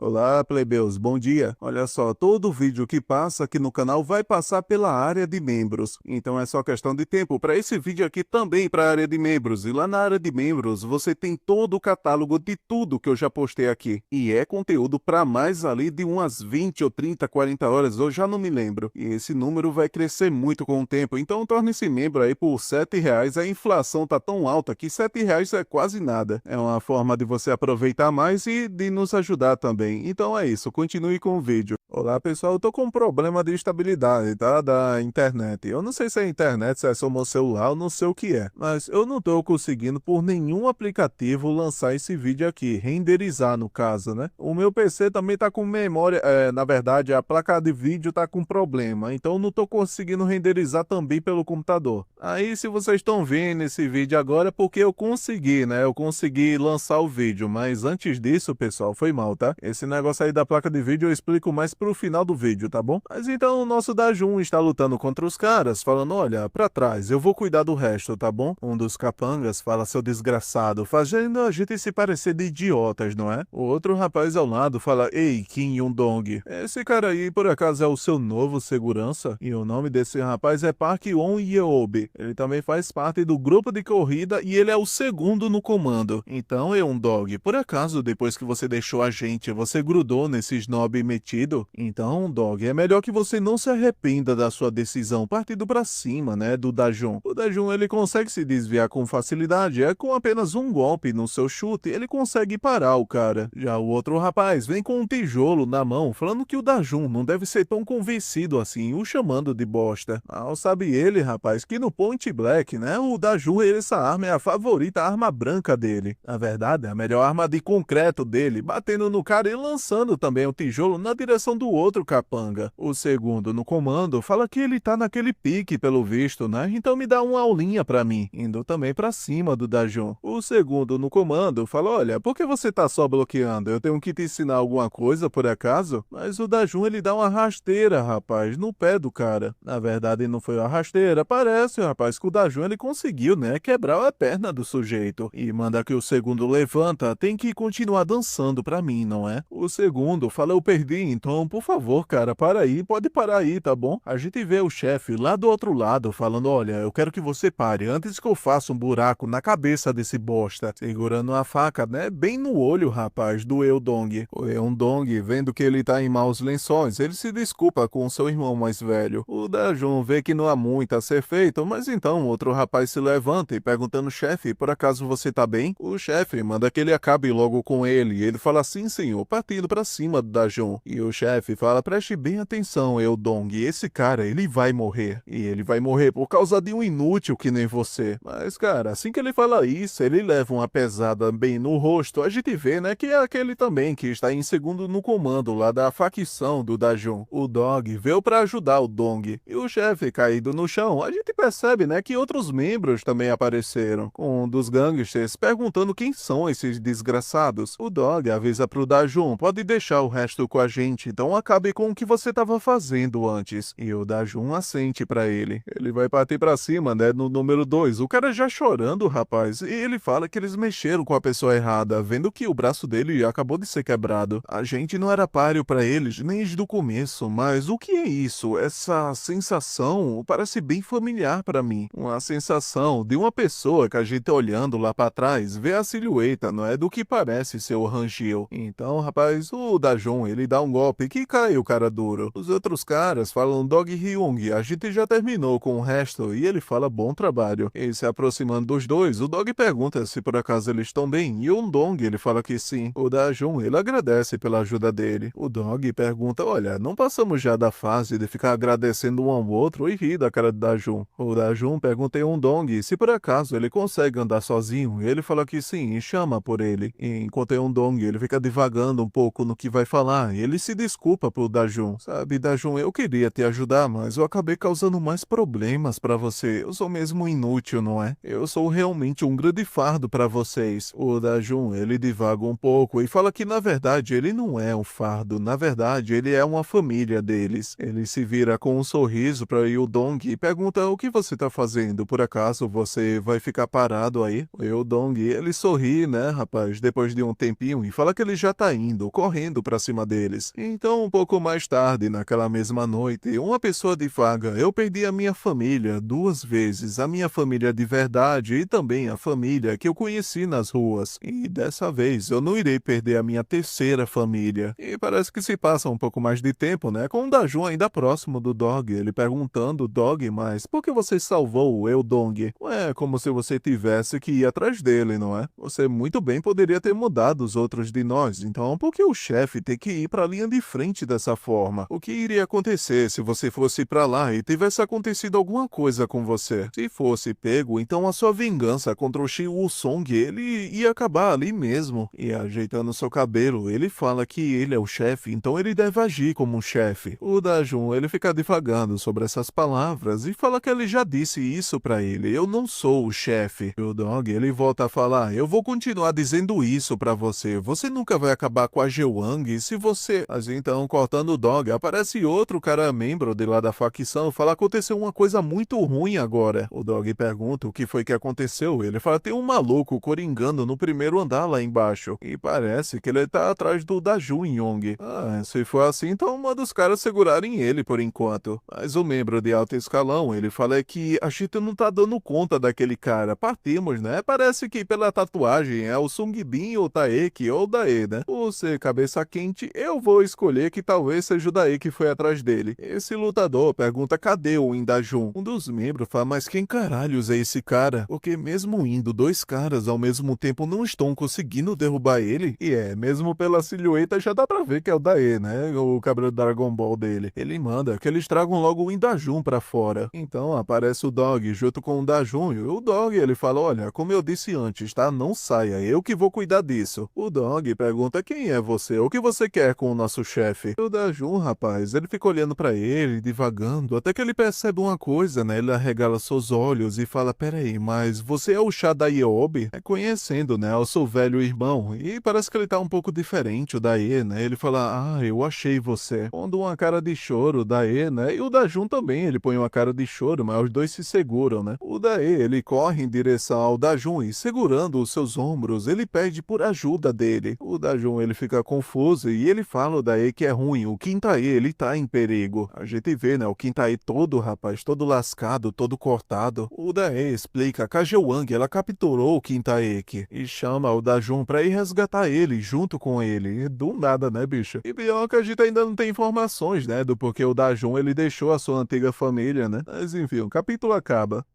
Olá, plebeus, bom dia. Olha só, todo vídeo que passa aqui no canal vai passar pela área de membros. Então é só questão de tempo para esse vídeo aqui também para a área de membros. E lá na área de membros você tem todo o catálogo de tudo que eu já postei aqui. E é conteúdo para mais ali de umas 20 ou 30, 40 horas, eu já não me lembro. E esse número vai crescer muito com o tempo. Então torne-se membro aí por R$ 7. A inflação tá tão alta que R$ 7 é quase nada. É uma forma de você aproveitar mais e de nos ajudar também. Então é isso, continue com o vídeo. Olá pessoal, eu tô com um problema de estabilidade, tá? Da internet. Eu não sei se é a internet, se é só o meu celular, eu não sei o que é. Mas eu não tô conseguindo por nenhum aplicativo lançar esse vídeo aqui, renderizar no caso, né? O meu PC também tá com memória, na verdade a placa de vídeo tá com problema, então eu não tô conseguindo renderizar também pelo computador. Aí se vocês estão vendo esse vídeo agora é porque eu consegui, né? Eu consegui lançar o vídeo, mas antes disso, pessoal, foi mal, tá? Esse negócio aí da placa de vídeo eu explico mais pro final do vídeo, tá bom? Mas então o nosso Dajun está lutando contra os caras, falando, olha, pra trás, eu vou cuidar do resto, tá bom? Um dos capangas fala, seu desgraçado, fazendo a gente se parecer de idiotas, não é? O outro rapaz ao lado fala, ei, Kim Yun-dong, esse cara aí por acaso é o seu novo segurança? E o nome desse rapaz é Park Won-yeobi. Ele também faz parte do grupo de corrida e ele é o segundo no comando. Então, Yeon-dog, por acaso depois que você deixou a gente, você grudou nesse snob metido? Então, Dog, é melhor que você não se arrependa da sua decisão partindo pra cima, né, do Dajun. O Dajun, ele consegue se desviar com facilidade, é com apenas um golpe no seu chute, ele consegue parar o cara. Já o outro rapaz vem com um tijolo na mão, falando que o Dajun não deve ser tão convencido assim, o chamando de bosta. Mal sabe ele, rapaz, que no Point Black, né, o Dajun, essa arma é a favorita arma branca dele. Na verdade, é a melhor arma de concreto dele, batendo no cara e lançando também o tijolo na direção do outro capanga. O segundo no comando fala que ele tá naquele pique pelo visto, né? Então me dá uma aulinha pra mim, indo também pra cima do Dajun. O segundo no comando fala, olha, por que você tá só bloqueando? Eu tenho que te ensinar alguma coisa por acaso? Mas o Dajun ele dá uma rasteira, rapaz, no pé do cara. Na verdade não foi uma rasteira, parece, rapaz, que o Dajun ele conseguiu, né, quebrar a perna do sujeito. E manda que o segundo levanta, tem que continuar dançando pra mim, não é? O segundo fala, eu perdi, então por favor, cara, para aí, pode parar aí, tá bom? A gente vê o chefe lá do outro lado falando, olha, eu quero que você pare antes que eu faça um buraco na cabeça desse bosta, segurando a faca, né, bem no olho, rapaz, do Eudong. O Eudong, vendo que ele tá em maus lençóis, ele se desculpa com seu irmão mais velho. O Dajun vê que não há muito a ser feito, mas então outro rapaz se levanta e perguntando, chefe, por acaso você tá bem? O chefe manda que ele acabe logo com ele, e ele fala, sim senhor, partindo pra cima do Dajun. E o chefe fala, preste bem atenção, Eudong, esse cara, ele vai morrer. E ele vai morrer por causa de um inútil que nem você. Mas, cara, assim que ele fala isso, ele leva uma pesada bem no rosto. A gente vê, né, que é aquele também que está em segundo no comando lá da facção do Dajun. O Dog veio pra ajudar o Dong. E o chefe caído no chão, a gente percebe, né, que outros membros também apareceram. Um dos gangsters perguntando quem são esses desgraçados. O Dog avisa pro Dajun, pode deixar o resto com a gente, então acabe com o que você estava fazendo antes. E o Dajun assente pra ele. Ele vai partir pra cima, né, no número 2. O cara já chorando, rapaz. E ele fala que eles mexeram com a pessoa errada, vendo que o braço dele acabou de ser quebrado. A gente não era páreo pra eles, nem desde o começo, mas o que é isso? Essa sensação parece bem familiar pra mim. Uma sensação de uma pessoa que a gente olhando lá pra trás, vê a silhueta, não é, do que parece ser o Rangil. Então, rapaz, o Dajun, ele dá um golpe que cai o cara duro. Os outros caras falam, Dog Hyung, a gente já terminou com o resto, e ele fala, bom trabalho. E se aproximando dos dois, o Dog pergunta se por acaso eles estão bem, e o Dong, ele fala que sim. O Dajun, ele agradece pela ajuda dele. O Dog pergunta, olha, não passamos já da fase de ficar agradecendo um ao outro e rir da cara do Dajun. O Dajun pergunta a Dong se por acaso ele consegue andar sozinho, e ele fala que sim, e chama por ele. E enquanto Dong, ele fica divagando um pouco no que vai falar, ele se desculpa desculpa pro Dajun. Sabe, Dajun, eu queria te ajudar, mas eu acabei causando mais problemas pra você. Eu sou mesmo inútil, não é? Eu sou realmente um grande fardo pra vocês. O Dajun, ele divaga um pouco e fala que na verdade ele não é um fardo. Na verdade, ele é uma família deles. Ele se vira com um sorriso pra Yudong e pergunta: o que você tá fazendo? Por acaso você vai ficar parado aí? O Yudong, ele sorri, né, rapaz, depois de um tempinho e fala que ele já tá indo, correndo pra cima deles. Então, um pouco mais tarde, naquela mesma noite, uma pessoa divaga: eu perdi a minha família 2 vezes, a minha família de verdade e também a família que eu conheci nas ruas. E dessa vez eu não irei perder a minha terceira família. E parece que se passa um pouco mais de tempo, né, com o Dajun ainda próximo do Dog, ele perguntando: Dog, mas por que você salvou o Eudong? É como se você tivesse que ir atrás dele, não é? Você muito bem poderia ter mudado os outros de nós, então por que o chefe tem que ir para a linha de frente dessa forma? O que iria acontecer se você fosse para lá e tivesse acontecido alguma coisa com você? Se fosse pego, então a sua vingança contra o Shi Wusong, ele ia acabar ali mesmo. E ajeitando seu cabelo, ele fala que ele é o chefe, então ele deve agir como um chefe. O Dajun, ele fica divagando sobre essas palavras e fala que ele já disse isso pra ele: eu não sou o chefe. E o Dog, ele volta a falar: eu vou continuar dizendo isso pra você. Você nunca vai acabar com a Jewang se você... Mas então, cortando o Dog, aparece outro cara membro de lá da facção, fala: aconteceu uma coisa muito ruim agora. O Dog pergunta o que foi que aconteceu. Ele fala: tem um maluco coringando no primeiro andar lá embaixo. E parece que ele tá atrás do Dajun Yong. Se for assim, então manda os caras segurarem ele por enquanto. Mas o membro de alto escalão, ele fala que a gente não tá dando conta daquele cara. Partimos, né? Parece que pela tatuagem é o Sung Bin, ou Taeki, ou Dae, né? Por ser cabeça quente, eu vou escolher que talvez seja o Dae que foi atrás dele. Esse lutador pergunta: cadê o Indajun? Um dos membros fala: mas quem caralhos é esse cara? Porque mesmo indo 2 caras ao mesmo tempo não estão conseguindo derrubar ele. E mesmo pela silhueta já dá pra ver que é o Dae, né? O cabelo Dragon Ball dele. Ele manda que eles tragam logo o Indajun pra fora. Então aparece o Dog junto com o Dajun e o Dog, ele fala: olha, como eu disse antes, tá? Não saia, eu que vou cuidar disso. O Dog pergunta: quem é você? O que você quer com o nosso chefe? O Dajun, rapaz, ele fica olhando pra ele, divagando, até que ele percebe uma coisa, né? Ele arregala seus olhos e fala: peraí, mas você é o chá da Iobi? Conhecendo, né? O seu velho irmão. E parece que ele tá um pouco diferente, o Dae, né? Ele fala: eu achei você. Pondo uma cara de choro, o Dae, né? E o Dajun também, ele põe uma cara de choro, mas os dois se seguram, né? O Dae, ele corre em direção ao Dajun e, segurando os seus ombros, ele pede por ajuda dele. O Dajun, ele fica confuso e ele fala ao Dae que é ruim. O Quintae, ele tá em perigo. A gente vê, né? O Quintae todo, rapaz, todo lascado, todo cortado. O Dae explica que a Jewang, ela capturou o Quintae e chama o Dajun pra ir resgatar ele junto com ele. E do nada, né, bicho? E pior que a gente ainda não tem informações, né, do porquê o Dajun, ele deixou a sua antiga família, né? Mas enfim, o capítulo acaba.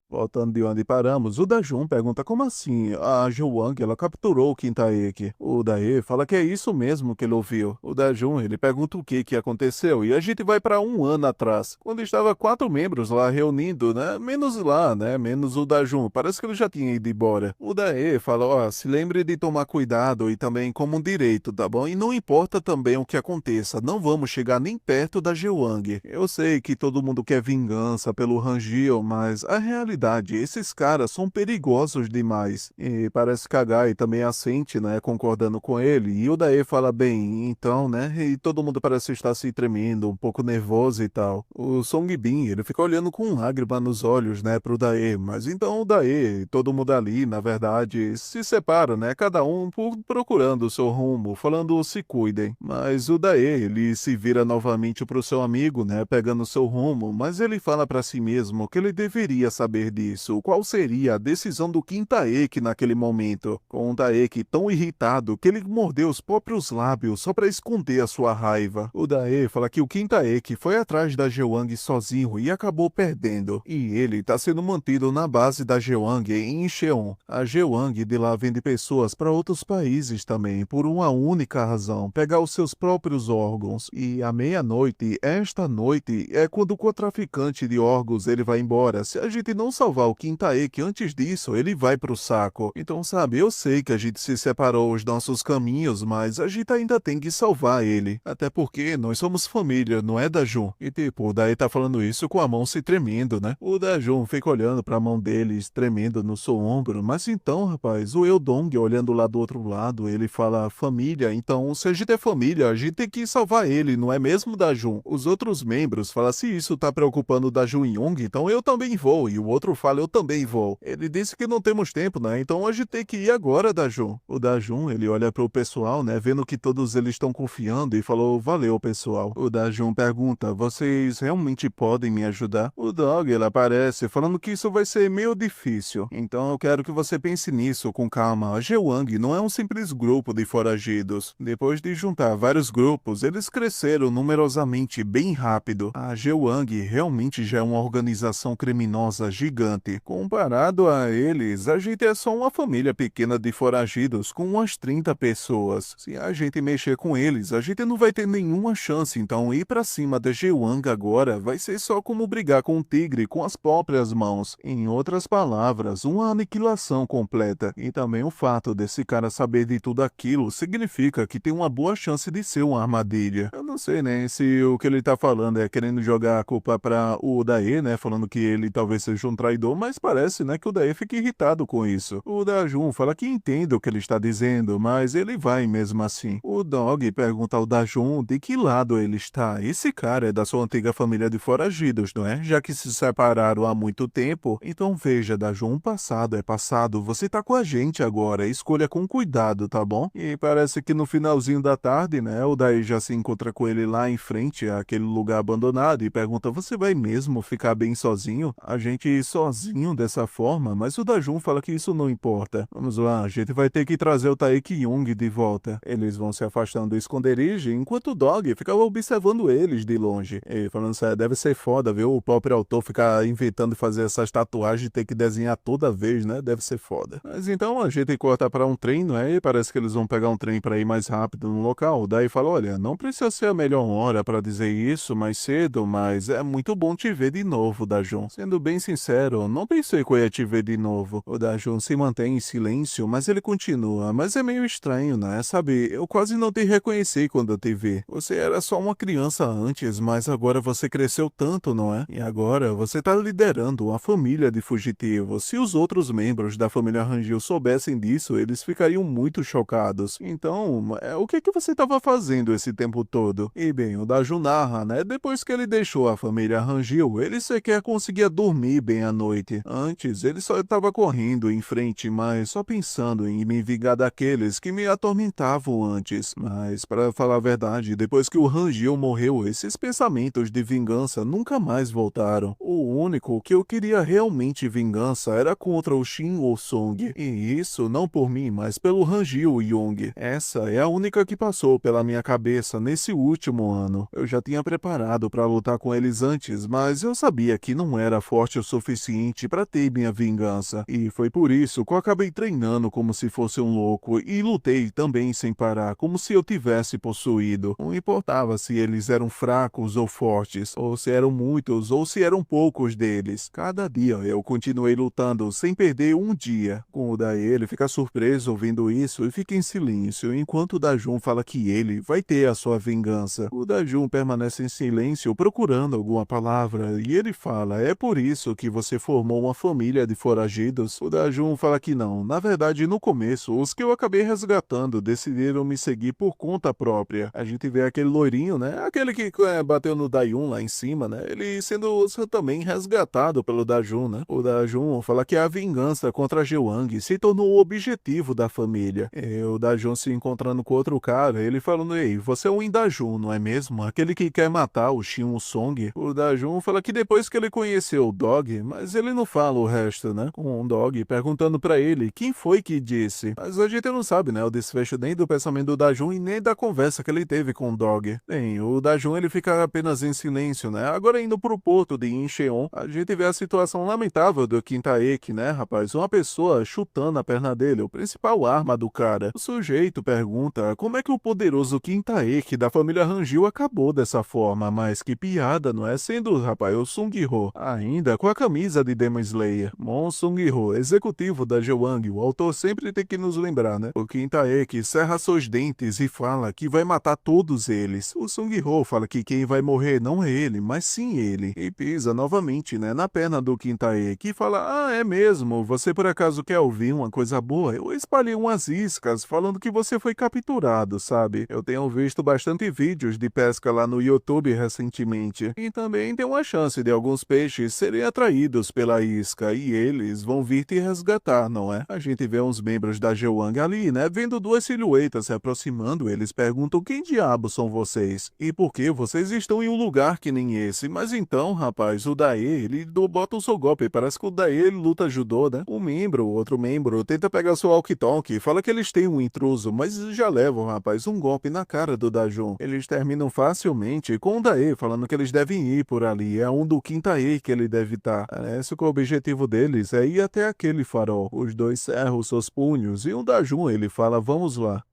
Voltando de onde paramos, o Dajun pergunta: como assim? A Jewang, ela capturou o Quintae. O Dae fala que é isso mesmo que ele ouviu. O Dajun, ele pergunta o que aconteceu e a gente vai para um ano atrás, quando estava 4 membros lá reunindo, né? Menos lá, né? Menos o Dajun. Parece que ele já tinha ido embora. O Dae fala: se lembre de tomar cuidado e também como um direito, tá bom? E não importa também o que aconteça, não vamos chegar nem perto da Jewang. Eu sei que todo mundo quer vingança pelo Hangul, mas a realidade, esses caras são perigosos demais. E parece que a Gai também assente, né, concordando com ele. E o Dae fala: bem, então, né, e todo mundo parece estar se tremendo, um pouco nervoso e tal. O Song Bin, ele fica olhando com lágrima nos olhos, né, pro Dae. Mas então o Dae, todo mundo ali, na verdade, se separa, né, cada um procurando o seu rumo, falando: se cuidem. Mas o Dae, ele se vira novamente pro seu amigo, né, pegando seu rumo, mas ele fala pra si mesmo que ele deveria saber disso. Qual seria a decisão do Quintae naquele momento? Com o Dae tão irritado que ele mordeu os próprios lábios só para esconder a sua raiva. O Dae fala que o Quintae foi atrás da Jewang sozinho e acabou perdendo. E ele está sendo mantido na base da Jewang em Incheon. A Jewang de lá vende pessoas para outros países também, por uma única razão: pegar os seus próprios órgãos. E à meia-noite, esta noite, é quando o traficante de órgãos ele vai embora. Se a gente não salvar o Kintae, que antes disso ele vai pro saco. Então, sabe, eu sei que a gente se separou os nossos caminhos, mas a gente ainda tem que salvar ele. Até porque nós somos família, não é, Dajun? E tipo, o Daí tá falando isso com a mão se tremendo, né? O Dajun fica olhando pra mão deles, tremendo no seu ombro. Mas então, rapaz, o Eudong olhando lá do outro lado, ele fala, família, então se a gente é família, a gente tem que salvar ele, não é mesmo, Dajun? Os outros membros falam, se isso tá preocupando o Dajun Young, então eu também vou. E o outro fala, eu também vou. Ele disse que não temos tempo, né? Então a gente tem que ir agora, Dajun. O Dajun, ele olha pro pessoal, né? Vendo que todos eles estão confiando e falou, valeu, pessoal. O Dajun pergunta, vocês realmente podem me ajudar? O Dog, ele aparece falando que isso vai ser meio difícil. Então eu quero que você pense nisso com calma. A Jewang não é um simples grupo de foragidos. Depois de juntar vários grupos, eles cresceram numerosamente bem rápido. A Jewang realmente já é uma organização criminosa gigante. Comparado a eles, a gente é só uma família pequena de foragidos com umas 30 pessoas. Se a gente mexer com eles, a gente não vai ter nenhuma chance, então ir pra cima da Jewang agora vai ser só como brigar com um tigre com as próprias mãos. Em outras palavras, uma aniquilação completa. E também o fato desse cara saber de tudo aquilo significa que tem uma boa chance de ser uma armadilha. Eu não sei, né, se o que ele tá falando é querendo jogar a culpa pra o Dae, né, falando que ele talvez seja um traidor, mas parece, né, que o Dae fica irritado com isso. O Dajun fala que entende o que ele está dizendo, mas ele vai mesmo assim. O Dog pergunta ao Dajun de que lado ele está. Esse cara é da sua antiga família de foragidos, não é? Já que se separaram há muito tempo. Então veja, Dajun, passado é passado. Você tá com a gente agora. Escolha com cuidado, tá bom? E parece que no finalzinho da tarde, né, o Daí já se encontra com ele lá em frente àquele lugar abandonado e pergunta, você vai mesmo ficar bem sozinho? A gente ir sozinho dessa forma? Mas o Dajun fala que isso não importa. Vamos lá, a gente vai ter que trazer o Taek Young de volta. Eles vão se afastando do esconderijo, enquanto o Dog ficava observando eles de longe. E falando sério, deve ser foda, viu? O próprio autor ficar inventando fazer essas tatuagens e ter que desenhar toda vez, né? Deve ser foda. Mas então a gente corta para um trem, não é? E parece que eles vão pegar um trem para ir mais rápido no local. Daí fala, olha, não precisa ser a melhor hora para dizer isso mais cedo, mas é muito bom te ver de novo, Dajun. Sendo bem sincero, não pensei que eu ia te ver de novo. O Dajun se mantém em silêncio, mas ele continua. Mas é meio estranho, né? Sabe, eu quase não te reconheci quando eu te vi. Você era só uma criança antes, mas agora você cresceu tanto, não é? E agora você tá liderando uma família de fugitivos. Se os outros membros da família Rangel soubessem disso, eles ficariam muito chocados. Então, o que você estava fazendo esse tempo todo? E bem, o Dajun narra, né? Depois que ele deixou a família Rangel, ele sequer conseguia dormir bem à noite. Antes, ele só estava correndo em frente, mas só pensando em me vingar daqueles que me atormentavam antes. Mas, para falar a verdade, depois que o Rangel morreu, esses pensamentos de vingança nunca mais voltaram. O único que eu queria realmente vingança era contra o Shin Woo-sung. E isso não por mim, mas pelo Rangel Young. Essa é a única que passou pela minha cabeça nesse último ano. Eu já tinha preparado para lutar com eles antes, mas eu sabia que não era forte o suficiente para ter minha vingança. E foi por isso que eu acabei treinando como se fosse um louco e lutei também sem parar, como se eu tivesse possuído. Não importava se eles eram fracos ou fortes, ou se eram muitos ou se eram poucos deles. Cada dia eu continuei lutando sem perder um dia. Com o Dae, ele fica surpreso ouvindo isso e fica em silêncio, enquanto o Dajun fala que ele vai ter a sua vingança. O Dajun permanece em silêncio procurando alguma palavra e ele fala, é por isso que você formou uma família de foragidos? O Dajun fala que não. Na verdade, no começo, os que eu acabei resgatando decidiram me seguir por conta própria. A gente vê aquele loirinho, né? Aquele que bateu no Dayun lá em cima, né? Ele sendo também resgatado pelo Dajun, né? O Dajun fala que a vingança contra a Jewang se tornou o objetivo da família. E o Dajun se encontrando com outro cara, ele falando, ei, você é o Indajun, não é mesmo? Aquele que quer matar o Shin Woo-sung. O Dajun fala que depois que ele conheceu o Dog, mas ele não fala o resto, né? Com o Dog perguntando pra ele quem foi que disse. Mas a gente não sabe, né? O desfecho nem do pensamento do Dajun e nem da conversa que ele teve com o Dog. Bem, o Dajun ele fica apenas em silêncio, né? Agora indo pro porto de Incheon, a gente vê a situação lamentável do Kintaek, né, rapaz? Uma pessoa chutando a perna dele, o principal arma do cara. O sujeito pergunta como é que o poderoso Kintaek da família Rangel acabou dessa forma, mas que piada, não é? Sendo, rapaz, o Sung-ho ainda com a camisa camisa de Demon Slayer. Mon Sung-ho, executivo da Jewang, o autor sempre tem que nos lembrar, né? O Kintaeki cerra seus dentes e fala que vai matar todos eles. O Sung-ho fala que quem vai morrer não é ele, mas sim ele. E pisa novamente, né, na perna do Kintaeki e fala: ah, é mesmo, você por acaso quer ouvir uma coisa boa? Eu espalhei umas iscas falando que você foi capturado, sabe? Eu tenho visto bastante vídeos de pesca lá no YouTube recentemente. E também tem uma chance de alguns peixes serem atraídos pela isca e eles vão vir te resgatar, não é? A gente vê uns membros da Jewang ali, né, vendo duas silhuetas se aproximando. Eles perguntam: quem diabos são vocês? E por que vocês estão em um lugar que nem esse? Mas então, rapaz, o Dae, ele bota o seu golpe. Parece que o Dae, ele luta judô, né? O outro membro, tenta pegar seu walkie-talkie, fala que eles têm um intruso, mas já levam, rapaz, um golpe na cara do Dajun. Eles terminam facilmente com o Dae falando que eles devem ir por ali. É um do Kintae que ele deve estar. Parece que o objetivo deles é ir até aquele farol. Os dois cerram seus punhos e o Dajun, ele fala: vamos lá.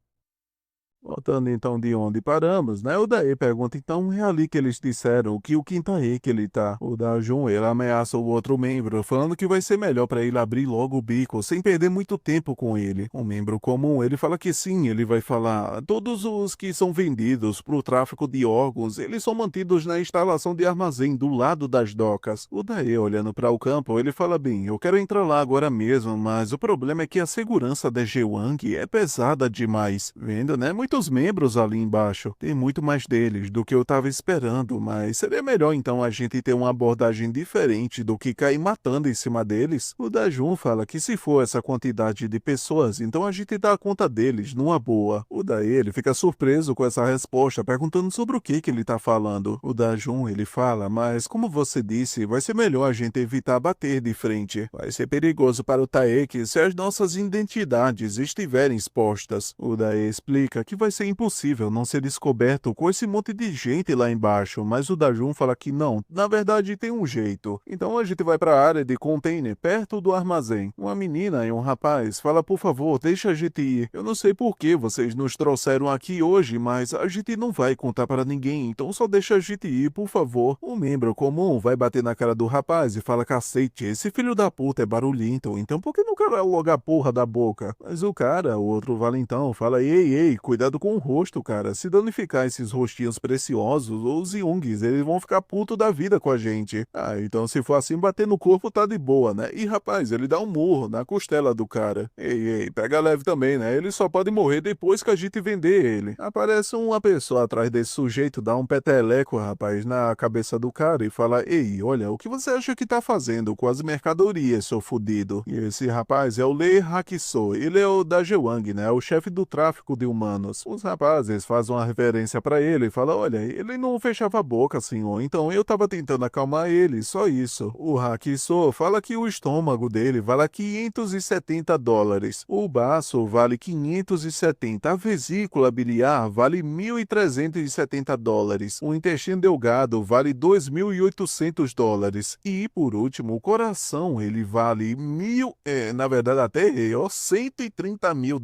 Voltando então de onde paramos, né? O Dae pergunta: então é ali que eles disseram que o Kintae que ele tá. O Dajun, ele ameaça o outro membro, falando que vai ser melhor pra ele abrir logo o bico, sem perder muito tempo com ele. Um membro comum, ele fala que sim, ele vai falar: todos os que são vendidos pro tráfico de órgãos, eles são mantidos na instalação de armazém do lado das docas. O Dae, olhando para o campo, ele fala: bem, eu quero entrar lá agora mesmo, mas o problema é que a segurança da Jewang é pesada demais. Vendo, né? Muitos membros ali embaixo. Tem muito mais deles do que eu tava esperando, mas seria melhor então a gente ter uma abordagem diferente do que cair matando em cima deles. O Dajun fala que se for essa quantidade de pessoas, então a gente dá conta deles numa boa. O Dae, ele fica surpreso com essa resposta, perguntando sobre o que ele tá falando. O Dajun, ele fala: mas como você disse, vai ser melhor a gente evitar bater de frente. Vai ser perigoso para o Taeki se as nossas identidades estiverem expostas. O Dae explica que vai ser impossível não ser descoberto com esse monte de gente lá embaixo, mas o Dajun fala que não, na verdade tem um jeito. Então a gente vai para a área de container, perto do armazém. Uma menina e um rapaz fala: por favor, deixa a gente ir. Eu não sei por que vocês nos trouxeram aqui hoje, mas a gente não vai contar para ninguém, então só deixa a gente ir, por favor. Um membro comum vai bater na cara do rapaz e fala: cacete, esse filho da puta é barulhento, então por que não cala logo a porra da boca? Mas o cara, o outro valentão, fala: ei, cuidado com o rosto, cara. Se danificar esses rostinhos preciosos, os Youngs, eles vão ficar puto da vida com a gente. Ah, então se for assim, bater no corpo tá de boa, né? E rapaz, ele dá um murro na costela do cara. Ei, pega leve também, né? Ele só pode morrer depois que a gente vender ele. Aparece uma pessoa atrás desse sujeito, dá um peteleco, rapaz, na cabeça do cara e fala: ei, olha, o que você acha que tá fazendo com as mercadorias, seu fudido? E esse rapaz é o Lee Hakiso. Ele é o da Jewang, né? O chefe do tráfico de humanos. Os rapazes fazem uma referência pra ele e falam: olha, ele não fechava a boca, senhor, então eu tava tentando acalmar ele, só isso. O Hakiso fala que o estômago dele vale $570, o baço vale 570, a vesícula biliar vale $1.370, o intestino delgado vale $2.800 e, por último, o coração, ele vale na verdade até errei, ó, $130 mil.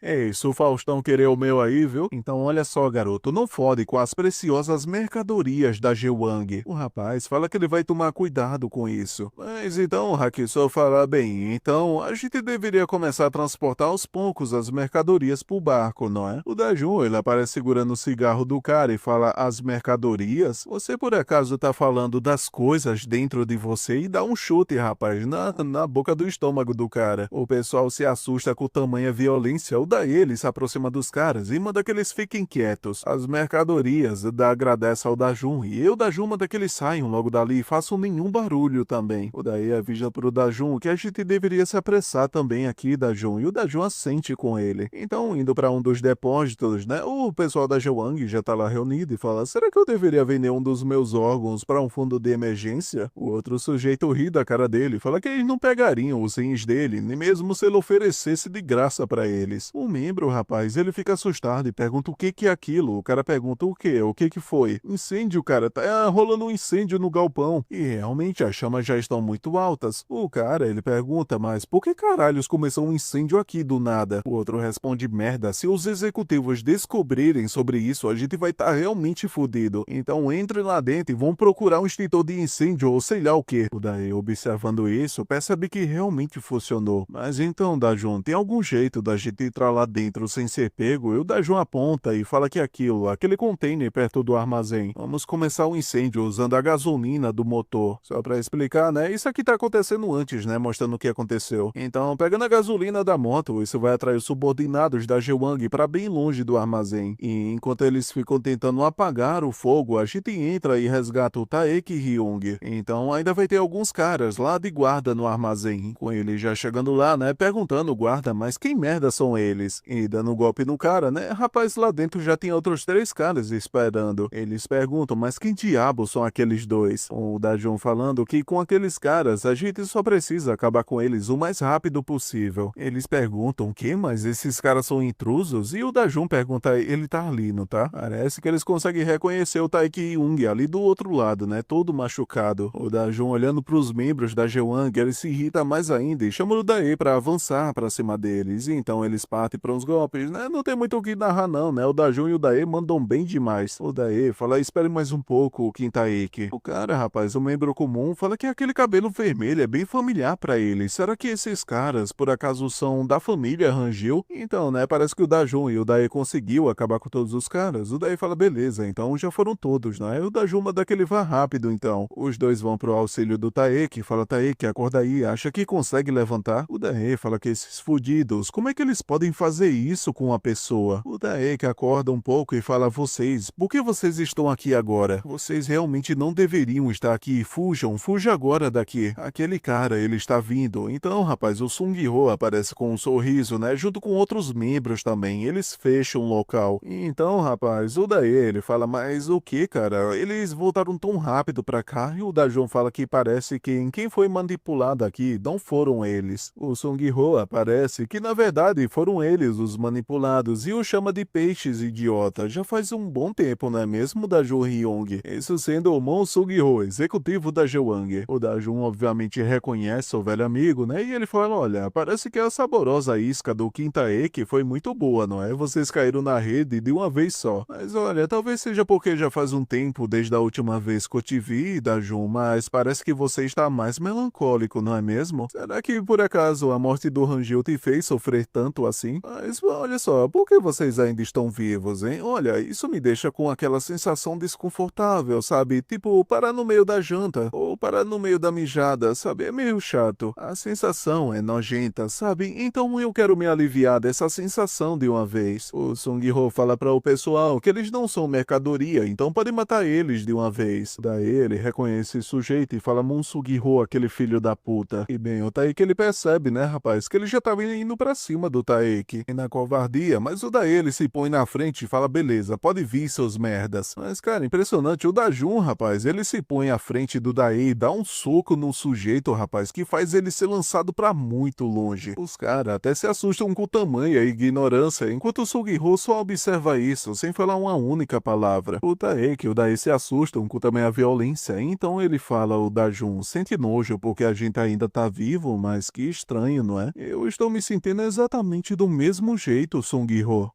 É isso, o Faustão querer o meu aí, viu? Então olha só, garoto, não fode com as preciosas mercadorias da Jewang. O rapaz fala que ele vai tomar cuidado com isso. Mas então o Hakiso fala: bem, então a gente deveria começar a transportar aos poucos as mercadorias pro barco, não é? O Dajun, ele aparece segurando o cigarro do cara e fala: as mercadorias? Você por acaso tá falando das coisas dentro de você? E dá um chute, rapaz, na boca do estômago do cara. O pessoal se assusta com tamanha violência. O Dae, ele se aproxima dos caras e manda que eles fiquem quietos. As mercadorias agradece ao Dajun e o Dajun manda que eles saiam logo dali e façam nenhum barulho também. O Dae avisa pro Dajun que a gente deveria se apressar também aqui, Dajun, e o Dajun assente com ele. Então, indo para um dos depósitos, né, o pessoal da Jewang já tá lá reunido e fala: será que eu deveria vender um dos meus órgãos para um fundo de emergência? O outro sujeito ri da cara dele, fala que eles não pegariam os rins dele, nem mesmo se ele oferecesse de graça para eles. O membro, rapaz, ele fica assustado e pergunta o que que é aquilo. O cara pergunta o quê? O que que foi? Incêndio, cara, tá rolando um incêndio no galpão. E realmente as chamas já estão muito altas. O cara, ele pergunta, mas por que caralhos começou um incêndio aqui do nada? O outro responde, merda, se os executivos descobrirem sobre isso, a gente vai estar realmente fudido. Então entre lá dentro e vão procurar um extintor de incêndio ou sei lá o que. O Daí, observando isso, percebe que realmente funcionou. Mas então, Dajun, tem algum jeito da gente entrar lá dentro sem ser pego? E o Dajun aponta e fala que aquele container perto do armazém. Vamos começar o incêndio usando a gasolina do motor. Só pra explicar, né? Isso aqui tá acontecendo antes, né? Mostrando o que aconteceu. Então, pegando a gasolina da moto, isso vai atrair os subordinados da Jewang para bem longe do armazém. E enquanto eles ficam tentando apagar o fogo, a gente entra e resgata o Taeki Hyung. Então, ainda vai ter alguns caras lá de guarda no armazém. Com ele já chegando lá, né? Perguntando o guarda, mas quem merda são eles? E dando um golpe no cara, né? Rapaz, lá dentro já tem outros 3 caras esperando. Eles perguntam, mas quem diabo são aqueles dois? O Dajun falando que com aqueles caras a gente só precisa acabar com eles o mais rápido possível. Eles perguntam, que? Mas esses caras são intrusos? E o Dajun pergunta, ele tá ali, não tá? Parece que eles conseguem reconhecer o Taeki Hyung ali do outro lado, né? Todo machucado. O Dajun olhando pros membros da Jewang, ele se irrita mais ainda e chama o Dae pra avançar pra cima deles. E então eles partem pra uns golpes, né? Não tem muito o que narrar não, né? O Dajun e o Dae mandam bem demais. O Dae fala, espere mais um pouco, o Kintaeki. O cara, rapaz, o membro comum, fala que aquele cabelo vermelho é bem familiar pra ele. Será que esses caras, por acaso, são da família Rangil? Então, né? Parece que o Dajun e o Dae conseguiu acabar com todos os caras. O Dae fala, beleza, então já foram todos, né? O Dajun manda que ele vá rápido, então. Os dois vão pro auxílio do Taeki, fala, Taeki, acorda aí, acha que consegue levantar? O Dae fala que esses fudidos, como é que eles podem fazer isso com uma pessoa? O Taeki acorda um pouco e fala, vocês, por que vocês estão aqui agora? Vocês realmente não deveriam estar aqui, fujam, fuja agora daqui. Aquele cara, ele está vindo. Então, rapaz, o Sung-ho aparece com um sorriso, né, junto com outros membros também, eles fecham o local. Então, rapaz, o Dae, ele fala, mas o que, cara? Eles voltaram tão rápido pra cá e o Dajun fala que parece que quem foi manipulado aqui não foram eles. O Sung-ho aparece que na verdade foram eles os manipulados e o chama de peixes idiota. Já faz um bom tempo, não é mesmo, Dajun Hyung? Isso sendo o Mon Sung-ho, executivo da Jewang. O Dajun obviamente reconhece o velho amigo, né? E ele fala, olha, parece que a saborosa isca do Kintaeki foi muito boa, não é? Vocês caíram na rede de uma vez só. Mas olha, talvez seja porque já faz um tempo desde a última vez que eu te vi, Dajun, mas parece que você está mais melancólico, não é mesmo? Será que por acaso a morte do Rangil te fez sofrer tanto assim? Mas olha só, por que vocês ainda estão vivos, hein? Olha, isso me deixa com aquela sensação desconfortável, sabe? Tipo, parar no meio da janta, ou parar no meio da mijada, sabe? É meio chato. A sensação é nojenta, sabe? Então eu quero me aliviar dessa sensação de uma vez. O Sung-ho fala para o pessoal que eles não são mercadoria, então podem matar eles de uma vez. Daí ele reconhece esse sujeito e fala, Mon Sung-ho, aquele filho da puta. E bem, o Taeki ele percebe, né, rapaz, que ele já tava indo pra cima do Taeki. E na covardia, mas o Daí ele se põe na frente e fala, beleza, pode vir seus merdas. Mas, cara, impressionante, o Dajun, rapaz, ele se põe à frente do Daí e dá um soco no sujeito, rapaz, que faz ele ser lançado pra muito longe. Os caras até se assustam com tamanha ignorância, enquanto o Sung-ho só observa isso, sem falar uma única palavra. O Taeki e o Daí se assustam com tamanha violência, então ele fala, o Dajun, sente nojo porque a gente ainda tá vivo, mas que estranho, não é? Eu estou me sentindo exatamente do mesmo jeito, Sung-ho.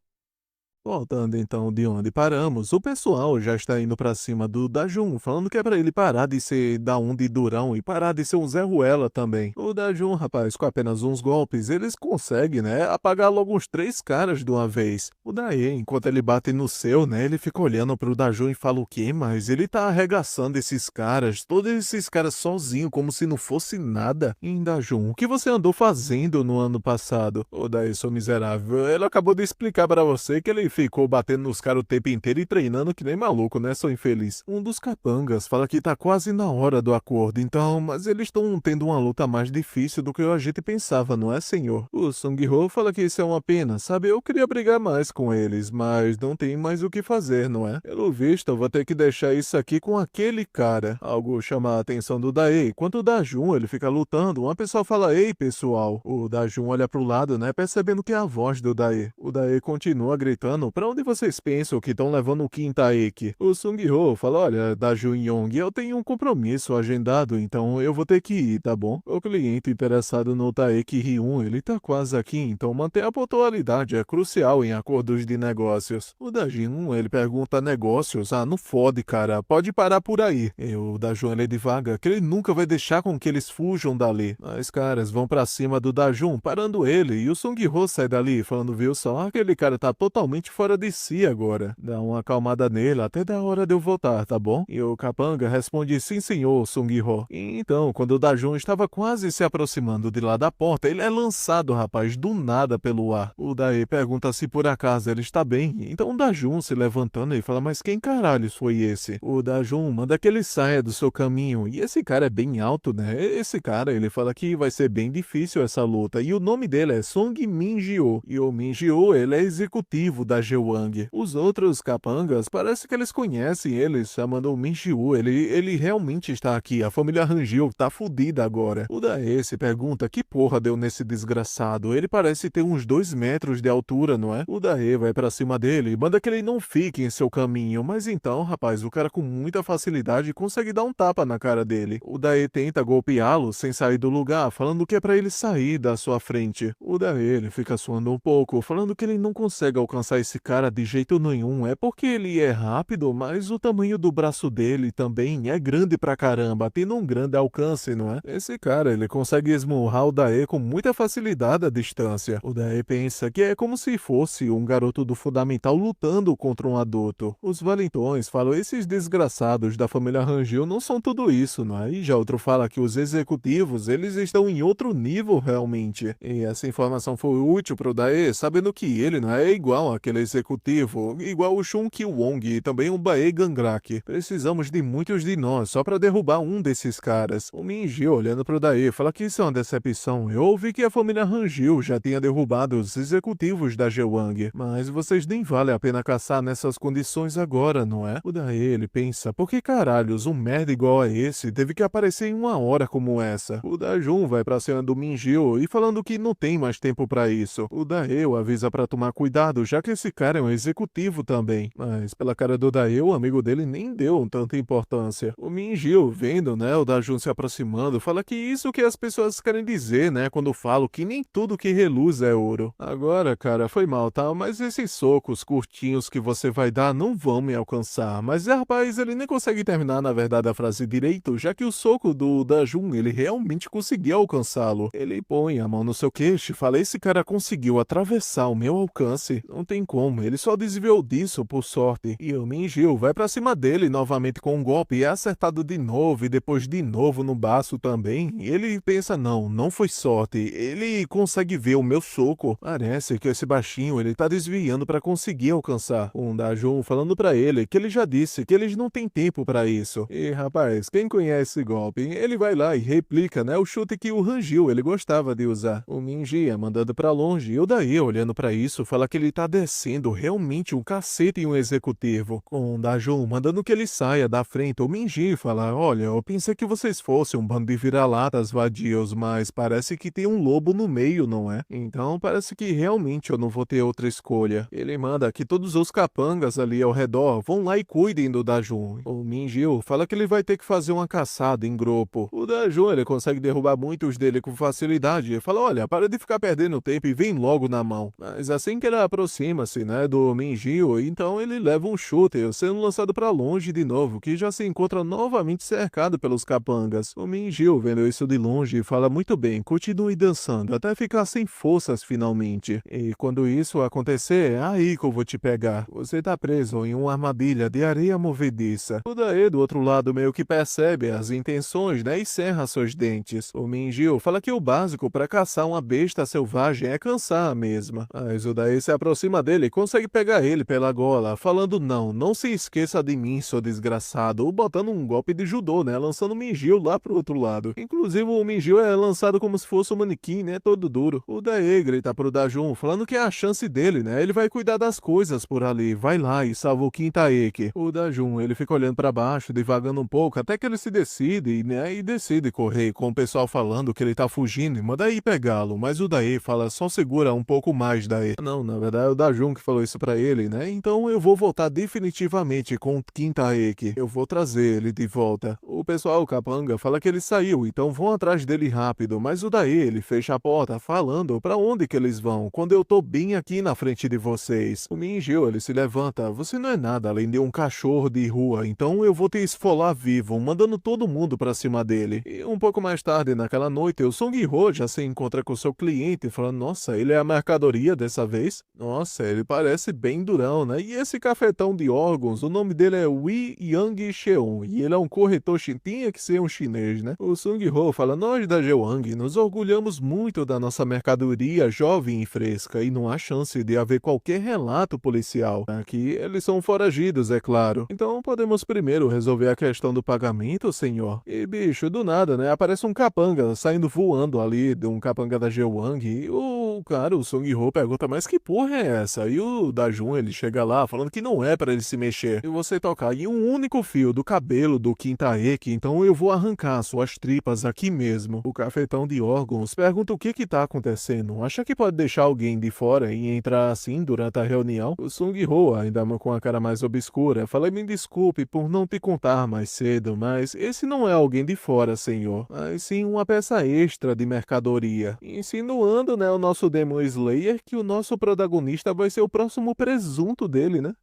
Voltando então de onde paramos, o pessoal já está indo pra cima do Dajun, falando que é pra ele parar de ser da um de durão e parar de ser um Zé Ruela também. O Dajun, rapaz, com apenas uns golpes, eles conseguem, né, apagar logo uns 3 caras de uma vez. O Dae, enquanto ele bate no seu, né, ele fica olhando pro Dajun e fala o quê? Mas ele tá arregaçando esses caras, todos esses caras sozinho, como se não fosse nada. E Dajun, o que você andou fazendo no ano passado? O Dae, seu miserável, ele acabou de explicar pra você que ele ficou batendo nos caras o tempo inteiro e treinando que nem maluco, né, seu infeliz? Um dos capangas fala que tá quase na hora do acordo, então, mas eles estão tendo uma luta mais difícil do que a gente pensava, não é, senhor? O Sung-ho fala que isso é uma pena, sabe? Eu queria brigar mais com eles, mas não tem mais o que fazer, não é? Pelo visto, eu vou ter que deixar isso aqui com aquele cara. Algo chama a atenção do Dae. Enquanto o Dajun, ele fica lutando, uma pessoa fala, ei, pessoal. O Dajun olha pro lado, né, percebendo que é a voz do Dae. O Dae continua gritando, pra onde vocês pensam que estão levando o Kim Taeki? O Sung-ho fala, olha, Dajun Yong, eu tenho um compromisso agendado, então eu vou ter que ir, tá bom? O cliente interessado no Taeki Ryun, ele tá quase aqui, então manter a pontualidade é crucial em acordos de negócios. O Dajun, ele pergunta negócios? Ah, não fode, cara, pode parar por aí. E o Dajun, ele divaga, que ele nunca vai deixar com que eles fujam dali. Mas caras vão pra cima do Dajun, parando ele, e o Sung-ho sai dali, falando, viu só, aquele cara tá totalmente fora de si agora. Dá uma acalmada nele, até da hora de eu voltar, tá bom? E o capanga responde, sim senhor, Sung-ho. Então, quando o Dajun estava quase se aproximando de lá da porta, ele é lançado, rapaz, do nada pelo ar. O Dae pergunta se por acaso ele está bem, então o Dajun se levantando e fala, mas quem caralhos foi esse? O Dajun manda que ele saia do seu caminho, e esse cara é bem alto, né? Esse cara, ele fala que vai ser bem difícil essa luta, e o nome dele é Song Min-gyo, e o Min-gyo, ele é executivo da Jewang. Os outros capangas, parece que eles conhecem ele, chamando o Min-gyo, ele realmente está aqui, a família Hangil tá fudida agora. O Dae se pergunta que porra deu nesse desgraçado, ele parece ter uns 2 metros de altura, não é? O Dae vai pra cima dele e manda que ele não fique em seu caminho, mas então, rapaz, o cara com muita facilidade consegue dar um tapa na cara dele. O Dae tenta golpeá-lo sem sair do lugar, falando que é pra ele sair da sua frente. O Dae, ele fica suando um pouco, falando que ele não consegue alcançar esse cara de jeito nenhum, é porque ele é rápido, mas o tamanho do braço dele também é grande pra caramba, tendo um grande alcance, não é? Esse cara, ele consegue esmurrar o Dae com muita facilidade à distância. O Dae pensa que é como se fosse um garoto do fundamental lutando contra um adulto. Os valentões falam, esses desgraçados da família Hangil não são tudo isso, não é? E já outro fala que os executivos, eles estão em outro nível realmente. E essa informação foi útil pro Dae, sabendo que ele não é igual àquele executivo, igual o Shun Ki-wong e também o Bae Gangrak. Precisamos de muitos de nós só para derrubar um desses caras. O Minji, olhando pro Dae, fala que isso é uma decepção. Eu ouvi que a família Hangil já tinha derrubado os executivos da Jewang, mas vocês nem vale a pena caçar nessas condições agora, não é? O Dae, ele pensa, por que caralhos um merda igual a esse teve que aparecer em uma hora como essa? O Dajun vai pra cena do Minjio e falando que não tem mais tempo pra isso. O Dae avisa pra tomar cuidado, já que esse cara é um executivo também. Mas pela cara do Dae, o amigo dele nem deu tanta importância. O Minjio, vendo, né, o Dajun se aproximando, fala que isso que as pessoas querem dizer, né, quando falam que nem tudo que reluz é ouro. Agora, cara, foi mal, tá? Mas esses socos curtinhos que você vai dar não vão me alcançar. Mas, rapaz, ele nem consegue terminar, na verdade, a frase direito, já que o soco do Dajun, ele realmente conseguiu alcançá-lo. Ele põe a mão no seu queixo e fala, esse cara conseguiu atravessar o meu alcance. Não tem como, ele só desviou disso por sorte. E o Minjio vai pra cima dele novamente com um golpe e é acertado de novo e depois de novo no baço também. E ele pensa, não foi sorte. Ele consegue ver o meu soco. Parece que esse baixinho, ele tá desviando pra conseguir alcançar. O Dajun falando pra ele que ele já disse que eles não têm tempo pra isso. E rapaz, quem conhece esse golpe, ele vai lá e replica, né, o chute que o Hangil, ele gostava de usar. O Minji é mandado pra longe e o Dae, olhando pra isso, fala que ele tá descendo realmente um cacete em um executivo. Com o Dajun mandando que ele saia da frente, o Minji fala, olha, eu pensei que vocês fossem um bando de vira-latas vadios, mas parece que tem um lobo no meio, não é? Então parece que realmente eu não vou ter outra escolha. Ele manda que todos os capangas ali ao redor vão lá e cuidem do Dajun. O Minjio fala que ele vai ter que fazer uma caçada em grupo. O Dajun, ele consegue derrubar muitos dele com facilidade e fala, olha, para de ficar perdendo tempo e vem logo na mão. Mas assim que ele aproxima-se, né, do Minjio, então ele leva um chute, sendo lançado para longe de novo, que já se encontra novamente cercado pelos capangas. O Minjio, vendo isso de longe, fala, muito bem, continue dançando, até ficar sem forças finalmente. E quando isso acontecer, é aí que eu vou te pegar. Você tá preso em uma armadilha de areia movediça. O Dae, do outro lado, meio que percebe as intenções, né, e cerra seus dentes. O Minjio fala que o básico para caçar uma besta selvagem é cansar a mesma. Mas o Dae se aproxima dele ele consegue pegar ele pela gola, falando não se esqueça de mim, seu desgraçado, ou botando um golpe de judô, né, lançando o Minjil lá pro outro lado. Inclusive o Minjil é lançado como se fosse um manequim, né, todo duro. O Dae grita pro Dajun, falando que é a chance dele, né, ele vai cuidar das coisas por ali, vai lá e salva o Kintaeki. O Dajun, ele fica olhando pra baixo, devagando um pouco, até que ele se decide, né, e decide correr, com o pessoal falando que ele tá fugindo e manda ir pegá-lo, mas o Dae fala, só segura um pouco mais, Dae. Não, na verdade é o Dajun que falou isso pra ele, né, então eu vou voltar definitivamente com o Kintaeki, eu vou trazer ele de volta. O pessoal capanga fala que ele saiu, então vão atrás dele rápido, mas o Dae, ele fecha a porta, falando pra onde que eles vão, quando eu tô bem aqui na frente de vocês. O Minjil, ele se levanta, você não é nada além de um cachorro de rua, então eu vou te esfolar vivo, mandando todo mundo pra cima dele. E um pouco mais tarde, naquela noite, o Song-ho já se encontra com seu cliente, falando, nossa, ele é a mercadoria dessa vez? Nossa, ele parece bem durão, né? E esse cafetão de órgãos, o nome dele é Wei Yang Cheon, e ele é um corretor tinha que ser um chinês, né? O Sung-ho fala, nós da Jewang nos orgulhamos muito da nossa mercadoria jovem e fresca, e não há chance de haver qualquer relato policial. Aqui eles são foragidos, é claro. Então podemos primeiro resolver a questão do pagamento, senhor. E bicho, do nada, né? Aparece um capanga saindo voando ali, de um capanga da Jewang, e o Sung-ho pergunta, mas que porra é essa? E o Dajun, ele chega lá falando que não é pra ele se mexer. E você tocar em um único fio do cabelo do Kintaeki, então eu vou arrancar suas tripas aqui mesmo. O cafetão de órgãos pergunta o que tá acontecendo. Acha que pode deixar alguém de fora e entrar assim durante a reunião? O Sung-ho, ainda com a cara mais obscura, fala, me desculpe por não te contar mais cedo, mas esse não é alguém de fora, senhor, mas sim uma peça extra de mercadoria. Insinuando, né, o nosso Demon Slayer que o nosso protagonista vai ser o próximo presunto dele, né?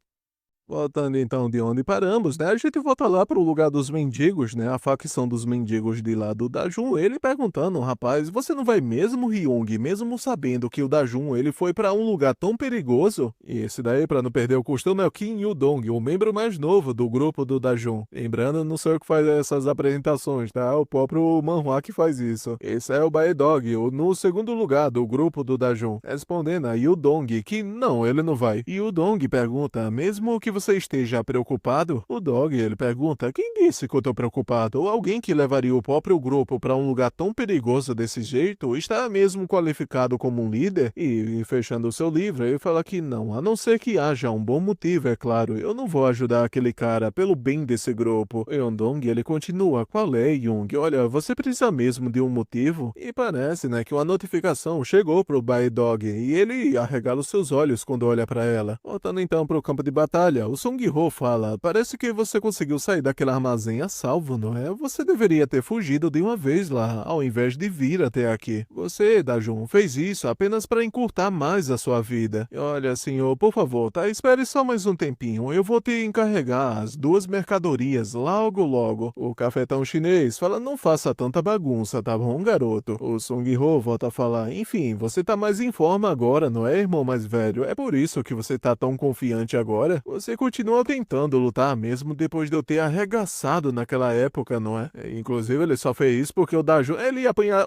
Voltando então de onde paramos, né? A gente volta lá pro lugar dos mendigos, né? A facção dos mendigos de lá do Dajun, ele perguntando, rapaz, você não vai mesmo, Ryung, mesmo sabendo que o Dajun, ele foi pra um lugar tão perigoso? E esse daí, pra não perder o costume, é o Kim Yu-dong, o membro mais novo do grupo do Dajun. Lembrando, não sou eu que faz essas apresentações, tá? O próprio Manhwa que faz isso. Esse é o Baedog, no segundo lugar do grupo do Dajun. Respondendo a Yu-dong que não, ele não vai. E o Dong pergunta, mesmo que você esteja preocupado? O Dog, ele pergunta, quem disse que eu tô preocupado? Ou alguém que levaria o próprio grupo para um lugar tão perigoso desse jeito está mesmo qualificado como um líder? E fechando o seu livro, ele fala que não, a não ser que haja um bom motivo, é claro, eu não vou ajudar aquele cara pelo bem desse grupo. Yondong, ele continua, qual é, Jung? Olha, você precisa mesmo de um motivo? E parece, né, que uma notificação chegou pro Baedog e ele arregala os seus olhos quando olha para ela. Voltando então pro campo de batalha, o Sung-ho fala, parece que você conseguiu sair daquele armazém a salvo, não é? Você deveria ter fugido de uma vez lá, ao invés de vir até aqui. Você, Dajun, fez isso apenas para encurtar mais a sua vida. E olha, senhor, por favor, tá? Espere só mais um tempinho, eu vou te encarregar as duas mercadorias logo logo. O cafetão chinês fala, não faça tanta bagunça, tá bom, garoto? O Sung-ho volta a falar, enfim, você tá mais em forma agora, não é, irmão mais velho? É por isso que você tá tão confiante agora? Você continua tentando lutar mesmo depois de eu ter arregaçado naquela época, não é? Inclusive, ele só fez isso porque o Dajun,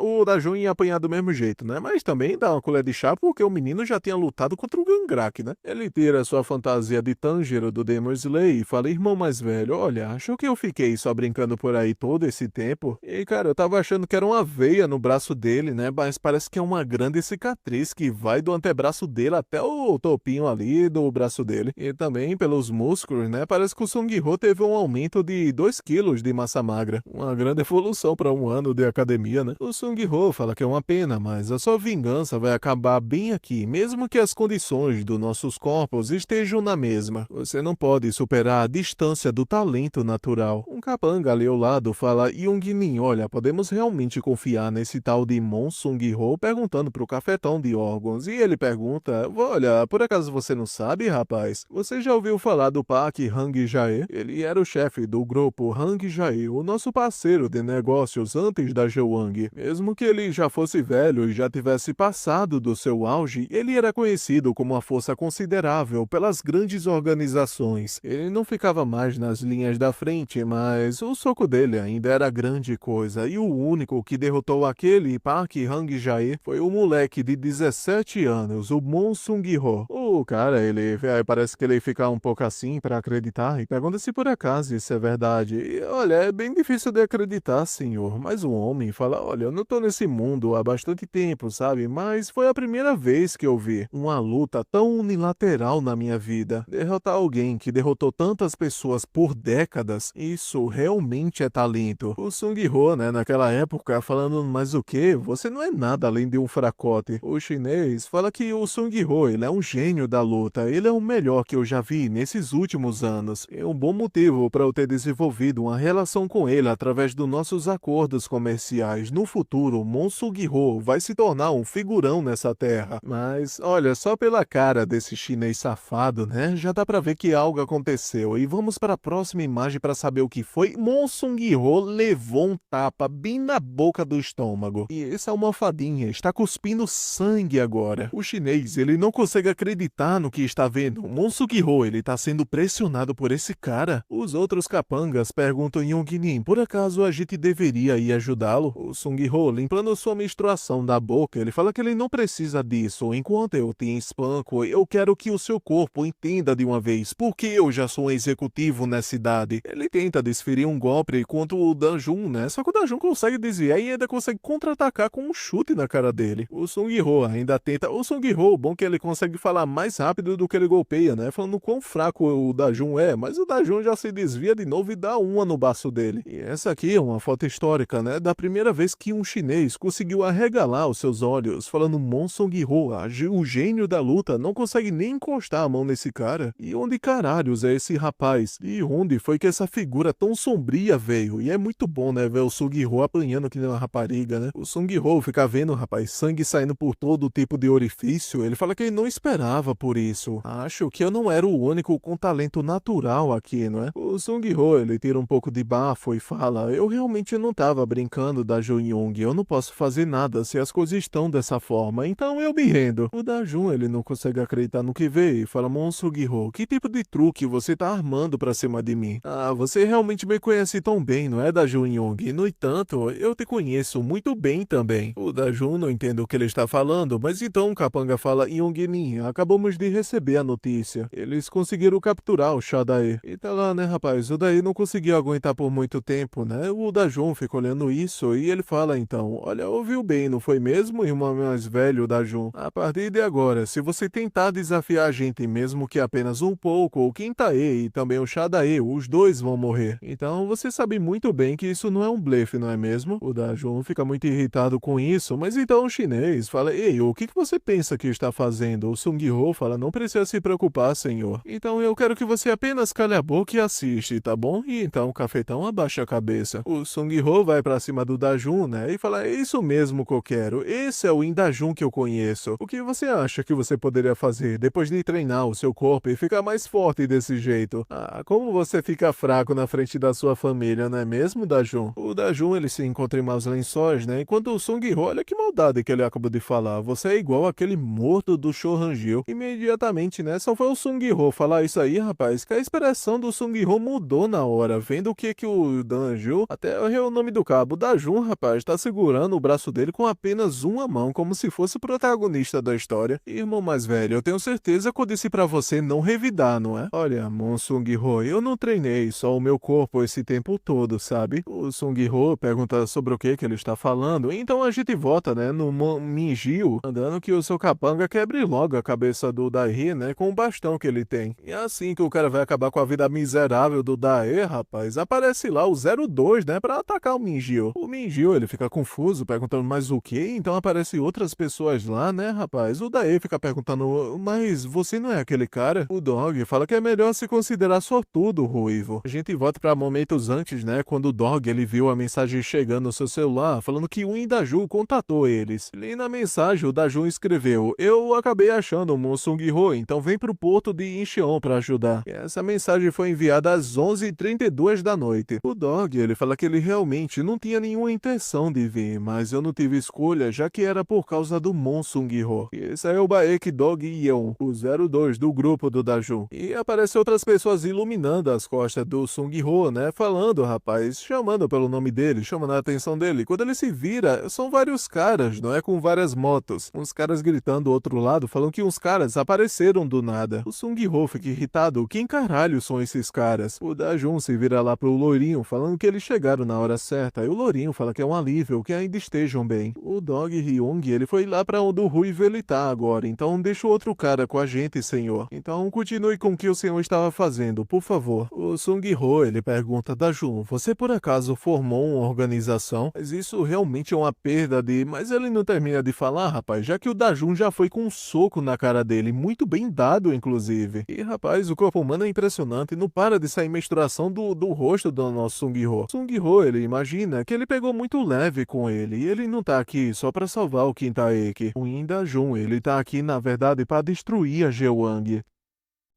o Dajun ia apanhar do mesmo jeito, né? Mas também dá uma colher de chá porque o menino já tinha lutado contra o Gangrak, né? Ele tira sua fantasia de Tanjiro do Demon Slayer e fala, irmão mais velho, olha, achou que eu fiquei só brincando por aí todo esse tempo? E, cara, eu tava achando que era uma veia no braço dele, né? Mas parece que é uma grande cicatriz que vai do antebraço dele até o topinho ali do braço dele. E também pelos músculos, né? Parece que o Sung-ho teve um aumento de 2 quilos de massa magra. Uma grande evolução para um ano de academia, né? O Sung-ho fala que é uma pena, mas a sua vingança vai acabar bem aqui, mesmo que as condições dos nossos corpos estejam na mesma. Você não pode superar a distância do talento natural. Um capanga ali ao lado fala, Jung-min, olha, podemos realmente confiar nesse tal de Mon Sung-ho? Perguntando pro cafetão de órgãos. E ele pergunta, olha, por acaso você não sabe, rapaz? Você já ouviu falar do Park Hang-jae? Ele era o chefe do grupo Hang-jae, o nosso parceiro de negócios antes da Joang. Mesmo que ele já fosse velho e já tivesse passado do seu auge, ele era conhecido como uma força considerável pelas grandes organizações. Ele não ficava mais nas linhas da frente, mas o soco dele ainda era grande coisa, e o único que derrotou aquele Park Hang-jae foi o moleque de 17 anos, o Mon Sung-ho. O cara, ele parece que ele fica um pouco assim pra acreditar e pergunta se por acaso isso é verdade. E, olha, é bem difícil de acreditar, senhor, mas o homem fala, olha, eu não tô nesse mundo há bastante tempo, sabe? Mas foi a primeira vez que eu vi uma luta tão unilateral na minha vida. Derrotar alguém que derrotou tantas pessoas por décadas, isso realmente é talento. O Sung-ho, né, naquela época, falando, mas o que? Você não é nada além de um fracote. O chinês fala que o Sung-ho, ele é um gênio da luta, ele é o melhor que eu já vi nesses últimos anos. É um bom motivo para eu ter desenvolvido uma relação com ele através dos nossos acordos comerciais. No futuro, Mon Sung-ho vai se tornar um figurão nessa terra. Mas, olha, só pela cara desse chinês safado, né, já dá pra ver que algo aconteceu. E vamos para a próxima imagem para saber o que foi. Mon Sung-ho levou um tapa bem na boca do estômago. E essa almofadinha está cuspindo sangue agora. O chinês, ele não consegue acreditar no que está vendo. Mon Sung-ho, ele está sendo pressionado por esse cara. Os outros capangas perguntam Yongnin, por acaso a gente deveria ir ajudá-lo? O Sung-ho, limpando sua menstruação da boca, ele fala que ele não precisa disso. Enquanto eu te espanco, eu quero que o seu corpo entenda de uma vez, porque eu já sou um executivo nessa cidade. Ele tenta desferir um golpe contra o Danjun, né? Só que o Danjun consegue desviar e ainda consegue contra-atacar com um chute na cara dele. O Sung-ho ainda tenta... O Sung-ho, bom que ele consegue falar mais rápido do que ele golpeia, né? Falando quão fraco o Danjun é, mas o Danjun já se desvia de novo e dá uma no baço dele. E essa aqui é uma foto histórica, né? Da primeira vez que um chinês conseguiu arregalar os seus olhos, falando Mon Sung-ho, o gênio da luta, não consegue nem encostar a mão nesse cara. E onde caralhos é esse rapaz? E onde foi que essa figura tão sombria veio? E é muito bom, né, ver o Sung-ho apanhando que nem uma rapariga, né? O Sung-ho fica vendo, rapaz, sangue saindo por todo tipo de orifício. Ele fala que ele não esperava por isso. Acho que eu não era o único com talento natural aqui, não é? O Sung-ho, ele tira um pouco de bafo e fala, eu realmente não tava brincando da Jo-young, eu não posso fazer nada se as coisas estão dessa forma, então eu me rendo. O Dajun, ele não consegue acreditar no que vê e fala, Mon Sung-ho, que tipo de truque você tá armando pra cima de mim? Ah, você realmente me conhece tão bem, não é, Dajun-young? No entanto, eu te conheço muito bem também. O Dajun não entende o que ele está falando, mas então o Capanga fala, Yongnin, acabamos de receber a notícia. Eles conseguiram capturar o Shadae. E tá lá, né, rapaz, o Daí não conseguiu aguentar por muito tempo, né? O Dajun fica olhando isso e ele fala então, olha, ouviu bem, não foi mesmo, irmão mais velho Dajun? A partir de agora, se você tentar desafiar a gente, mesmo que apenas um pouco, o Kintae e também o Shadae, os dois vão morrer. Então você sabe muito bem que isso não é um blefe, não é mesmo? O Dajun fica muito irritado com isso, mas então o chinês fala, ei, o que você pensa que está fazendo? O Sung-ho fala, não precisa se preocupar, senhor. Então eu quero que você apenas cale a boca e assiste, tá bom? E então o cafetão abaixa a cabeça. O Sung-ho vai pra cima do Dajun, né? E fala, é isso mesmo que eu quero. Esse é o Indajun que eu conheço. O que você acha que você poderia fazer depois de treinar o seu corpo e ficar mais forte desse jeito? Ah, como você fica fraco na frente da sua família, não é mesmo, Dajun? O Dajun, ele se encontra em maus lençóis, né? Enquanto o Sung-ho, olha que maldade que ele acabou de falar. Você é igual aquele morto do Shohanjil. Imediatamente, né? Só foi o Sung-ho falar isso aí, rapaz, que a expressão do Sung-ho mudou na hora, vendo o que o Danju, até eu errei o nome do cabo, o Dajun, rapaz, tá segurando o braço dele com apenas uma mão, como se fosse o protagonista da história. Irmão mais velho, eu tenho certeza que eu disse pra você não revidar, não é? Olha, Mon Sung-ho, eu não treinei só o meu corpo esse tempo todo, sabe? O Sung-ho pergunta sobre o que ele está falando, então a gente volta, né, no Minjio, mandando que o seu capanga quebre logo a cabeça do Dae, né, com o bastão que ele tem. E é assim que o cara vai acabar com a vida miserável do Dae, rapaz, aparece lá o 02, né, pra atacar o Minjio. O Minjio, ele fica confuso, perguntando, mas o quê? Então aparecem outras pessoas lá, né, rapaz? O Dae fica perguntando, mas você não é aquele cara? O Dog fala que é melhor se considerar sortudo, Ruivo. A gente volta pra momentos antes, né, quando o Dog, ele viu a mensagem chegando no seu celular, falando que o Indaju contatou eles. E na mensagem, o Dajun escreveu, eu acabei achando o Mon Sung-ho, então vem pro porto de Incheon bom pra ajudar. E essa mensagem foi enviada às 11h32 da noite. O Dog, ele fala que ele realmente não tinha nenhuma intenção de vir, mas eu não tive escolha, já que era por causa do Mon Sung-ho. E esse é o Baek Dog Yeon, o 02 do grupo do Dajun. E aparecem outras pessoas iluminando as costas do Sung-ho, né? Falando, rapaz, chamando pelo nome dele, chamando a atenção dele. Quando ele se vira, são vários caras, não é? Com várias motos. Uns caras gritando do outro lado, falando que uns caras apareceram do nada. O Sung-ho fica irritado. Quem caralho são esses caras? O Dajun se vira lá pro Lourinho, falando que eles chegaram na hora certa. E o Lourinho fala que é um alívio, que ainda estejam bem. O Dog Hyung, ele foi lá pra onde o Ruivo ele tá agora. Então deixa o outro cara com a gente, senhor. Então continue com o que o senhor estava fazendo, por favor. O Sung-ho, ele pergunta: Dajun, você por acaso formou uma organização? Mas isso realmente é uma perda de... Mas ele não termina de falar, rapaz, já que o Dajun já foi com um soco na cara dele, muito bem dado, inclusive. E, rapaz, o corpo humano é impressionante, não para de sair menstruação do rosto do nosso Sung-ho. Sung-ho, ele imagina que ele pegou muito leve com ele, e ele não tá aqui só pra salvar o Kintaeki. O Yin Dajun, ele tá aqui, na verdade, pra destruir a Jewang.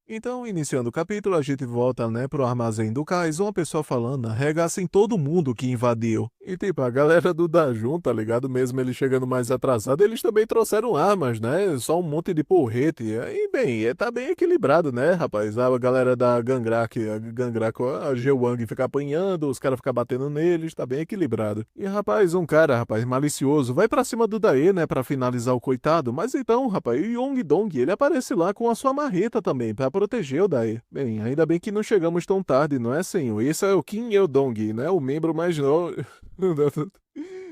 Então, iniciando o capítulo, a gente volta, né, pro armazém do cais, uma pessoa falando, arregaçem todo mundo que invadiu. E tipo, a galera do Dajun, tá ligado? Mesmo ele chegando mais atrasado, eles também trouxeram armas, né? Só um monte de porrete. E bem, tá bem equilibrado, né, rapaz? A galera da Gangrak, a Jewang fica apanhando, os caras ficam batendo neles, tá bem equilibrado. E rapaz, um cara, rapaz, malicioso, vai pra cima do Dae, né, pra finalizar o coitado. Mas então, rapaz, o Yongdong, ele aparece lá com a sua marreta também, pra proteger o Dae. Bem, ainda bem que não chegamos tão tarde, não é, senhor? Esse é o Kim Yeodong, né? O membro mais novo.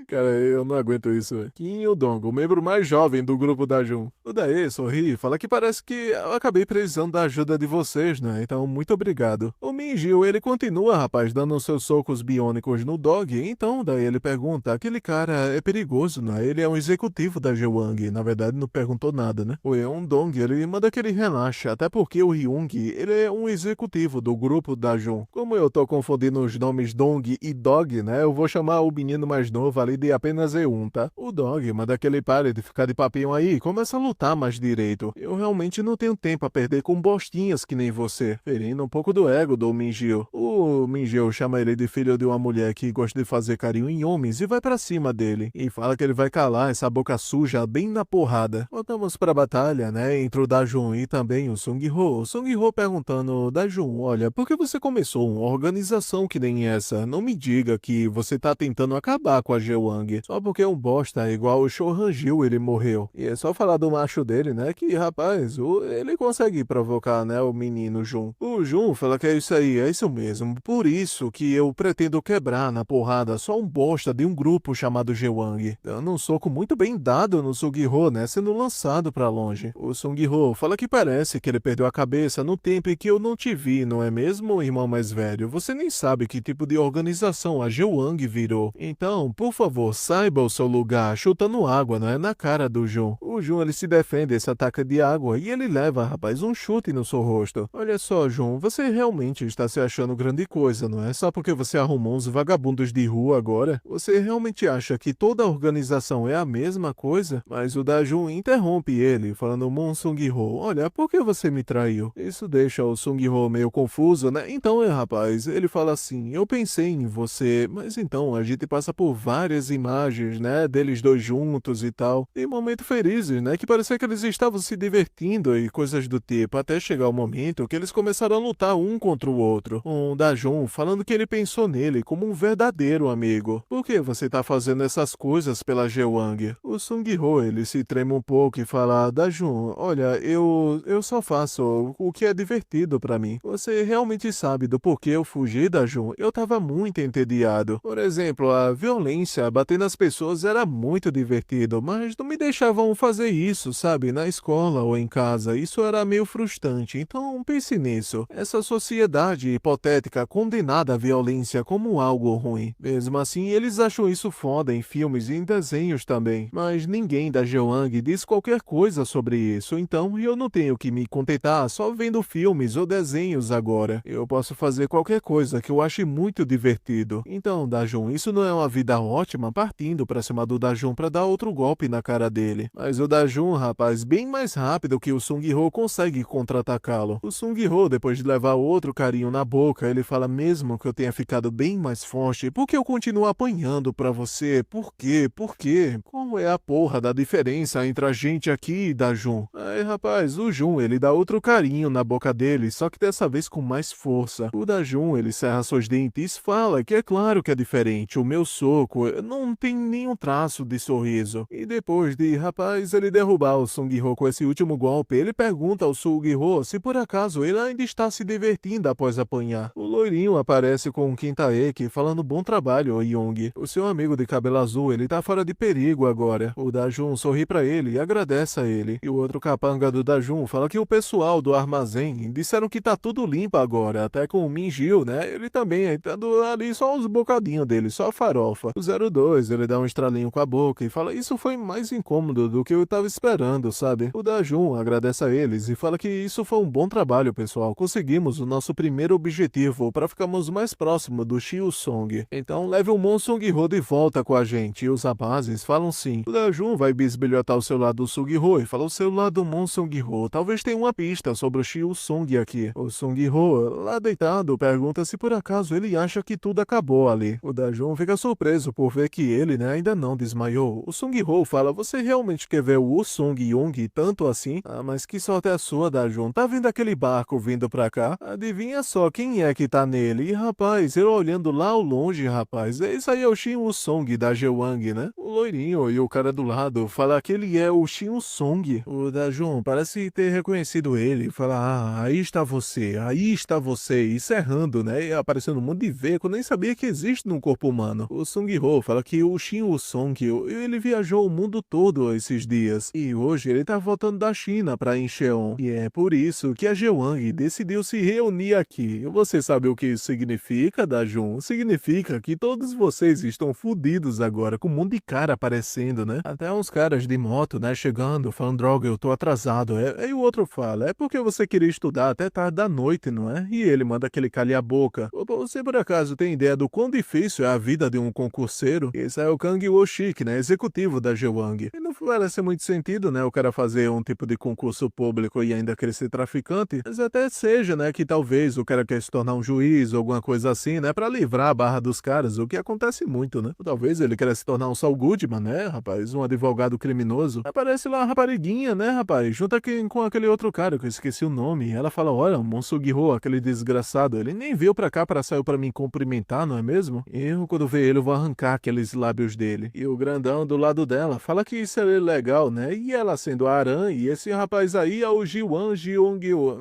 Cara, eu não aguento isso, velho. Kim Il-dong, o membro mais jovem do grupo da Jun. O Dae sorri e fala que parece que eu acabei precisando da ajuda de vocês, né? Então, muito obrigado. O Minjil, ele continua, rapaz, dando seus socos biônicos no Dog. Então, daí ele pergunta, aquele cara é perigoso, né? Ele é um executivo da Jewang. Na verdade, não perguntou nada, né? O Yeon-dong, ele manda que ele relaxa, até porque o Hyung, ele é um executivo do grupo da Jun. Como eu tô confundindo os nomes Dong e Dog, né? Eu vou chamar o menino mais novo ali de apenas E1, tá? O Dog manda que ele pare de ficar de papinho aí e começa a lutar mais direito. Eu realmente não tenho tempo a perder com bostinhas que nem você. Ferindo um pouco do ego do Minjil. O Minjil chama ele de filho de uma mulher que gosta de fazer carinho em homens e vai pra cima dele. E fala que ele vai calar essa boca suja bem na porrada. Voltamos pra batalha, né? Entre o Dajun e também o Sung-ho. O Sung-ho perguntando, Dajun, olha, por que você começou uma organização que nem essa? Não me diga que você tá tentando acabar com a Jewang. Só porque um bosta igual o Shohan-gil ele morreu. E é só falar do macho dele, né? Que, rapaz, ele consegue provocar, né? O menino Jun. O Jun fala que é isso aí, é isso mesmo. Por isso que eu pretendo quebrar na porrada só um bosta de um grupo chamado Jewang. Dando um soco muito bem dado no Sung-ho, né? Sendo lançado pra longe. O Sung-ho fala que parece que ele perdeu a cabeça no tempo em que eu não te vi, não é mesmo, irmão mais velho? Você nem sabe que tipo de organização a Jewang virou. Então, por favor, saiba o seu lugar, chutando água, não é na cara do Jun. O Jun, ele se defende esse ataque de água e ele leva, rapaz, um chute no seu rosto. Olha só, Jun, você realmente está se achando grande coisa, não é? Só porque você arrumou uns vagabundos de rua agora? Você realmente acha que toda a organização é a mesma coisa? Mas o Dajun interrompe ele, falando, Mon Sung-ho, olha, por que você me traiu? Isso deixa o Sung-ho meio confuso, né? Então, rapaz, ele fala assim, eu pensei em você, mas então a gente passa por várias imagens, né, deles dois juntos e tal. E momentos felizes, né, que parecia que eles estavam se divertindo e coisas do tipo, até chegar o momento que eles começaram a lutar um contra o outro. Um Dajun falando que ele pensou nele como um verdadeiro amigo. Por que você tá fazendo essas coisas pela Jewang? O Sung-ho, ele se treme um pouco e fala, Dajun, olha, eu só faço o que é divertido pra mim. Você realmente sabe do porquê eu fugi, Dajun? Eu tava muito entediado. Por exemplo, a violência, bater nas pessoas era muito divertido, mas não me deixavam fazer isso, sabe? Na escola ou em casa. Isso era meio frustrante, então pense nisso. Essa sociedade hipotética condenada à violência como algo ruim. Mesmo assim, eles acham isso foda em filmes e em desenhos também. Mas ninguém da Jewang diz qualquer coisa sobre isso, então eu não tenho que me contentar só vendo filmes ou desenhos agora. Eu posso fazer qualquer coisa que eu ache muito divertido. Então, Dajun, isso não é uma vida ótima forma, partindo pra cima do Dajun pra dar outro golpe na cara dele. Mas o Dajun, rapaz, bem mais rápido que o Sung-Ho, consegue contra-atacá-lo. O Sung-Ho, depois de levar outro carinho na boca, ele fala: mesmo que eu tenha ficado bem mais forte, por que eu continuo apanhando pra você? Por quê? Por quê? Qual é a porra da diferença entre a gente aqui e Dajun? Aí, rapaz, o Jun, ele dá outro carinho na boca dele, só que dessa vez com mais força. O Dajun, ele cerra seus dentes e fala que é claro que é diferente, o meu soco não tem nenhum traço de sorriso. E depois de, rapaz, ele derrubar o Sung-Ho com esse último golpe, ele pergunta ao Sung-Ho se por acaso ele ainda está se divertindo após apanhar. O loirinho aparece com o Kintaeki falando: bom trabalho, Young. O seu amigo de cabelo azul, ele tá fora de perigo agora. O Dajun sorri pra ele e agradece a ele. E o outro capanga do Dajun fala que o pessoal do armazém disseram que tá tudo limpo agora, até com o Minjil, né? Ele também tá ali só os bocadinhos dele, só a farofa. O 02, ele dá um estralinho com a boca e fala: isso foi mais incômodo do que eu tava esperando, sabe? O Dajun agradece a eles e fala que isso foi um bom trabalho, pessoal. Conseguimos o nosso primeiro objetivo para ficarmos mais próximo do Shio Song. Então leve o Mon Sung-Ho de volta com a gente. E os rapazes falam sim. O Dajun vai bisbilhotar o celular do Sung-Ho e fala: o celular do Mon Sung-Ho talvez tenha uma pista sobre o Shio Song aqui. O Sung-Ho, lá deitado, pergunta se por acaso ele acha que tudo acabou ali. O Dajun fica surpreso por ver que ele, né, ainda não desmaiou. O Sung-Ho fala: você realmente quer ver o Sung Yong tanto assim? Ah, mas que sorte é a sua, Dajun. Tá vendo aquele barco vindo pra cá? Adivinha só quem é que tá nele? E rapaz, eu olhando lá ao longe, rapaz, isso aí é o Shin Woo-song da Jewang, né? O loirinho e o cara do lado fala que ele é o Shin Woo-song. O Dajun parece ter reconhecido ele e fala: ah, aí está você, e serrando, né? E aparecendo um monte de veco, nem sabia que existe num corpo humano. O Sung-Ho fala que o Shin Woo-song, ele viajou o mundo todo esses dias, e hoje ele tá voltando da China pra Incheon, e é por isso que a Jewang decidiu se reunir aqui. Você sabe o que isso significa, Dajun? Significa que todos vocês estão fodidos agora, com um monte de cara aparecendo, né? Até uns caras de moto, né, chegando, falando: droga, eu tô atrasado. E o outro fala: é porque você queria estudar até tarde da noite, não é? E ele manda aquele calha a boca. Você por acaso tem ideia do quão difícil é a vida de um concurseiro? Esse é o Kang Wo-shik, né, executivo da Jewang. E não parece muito sentido, né, o cara fazer um tipo de concurso público e ainda querer ser traficante, mas até seja, né, que talvez o cara quer se tornar um juiz ou alguma coisa assim, né, pra livrar a barra dos caras, o que acontece muito, né? Ou talvez ele queira se tornar um Saul Goodman, né, rapaz, um advogado criminoso. Aparece lá a rapariguinha, né, rapaz, junto com aquele outro cara que eu esqueci o nome. Ela fala: olha, o Mon Sung-Ho, aquele desgraçado, ele nem veio pra cá para sair pra me cumprimentar, não é mesmo? Eu, quando ver ele, eu vou arrancar aqueles lábios dele. E o grandão do lado dela fala que isso é legal, né? E ela sendo a Aran, e esse rapaz aí é o Jiwan Jeong-woo.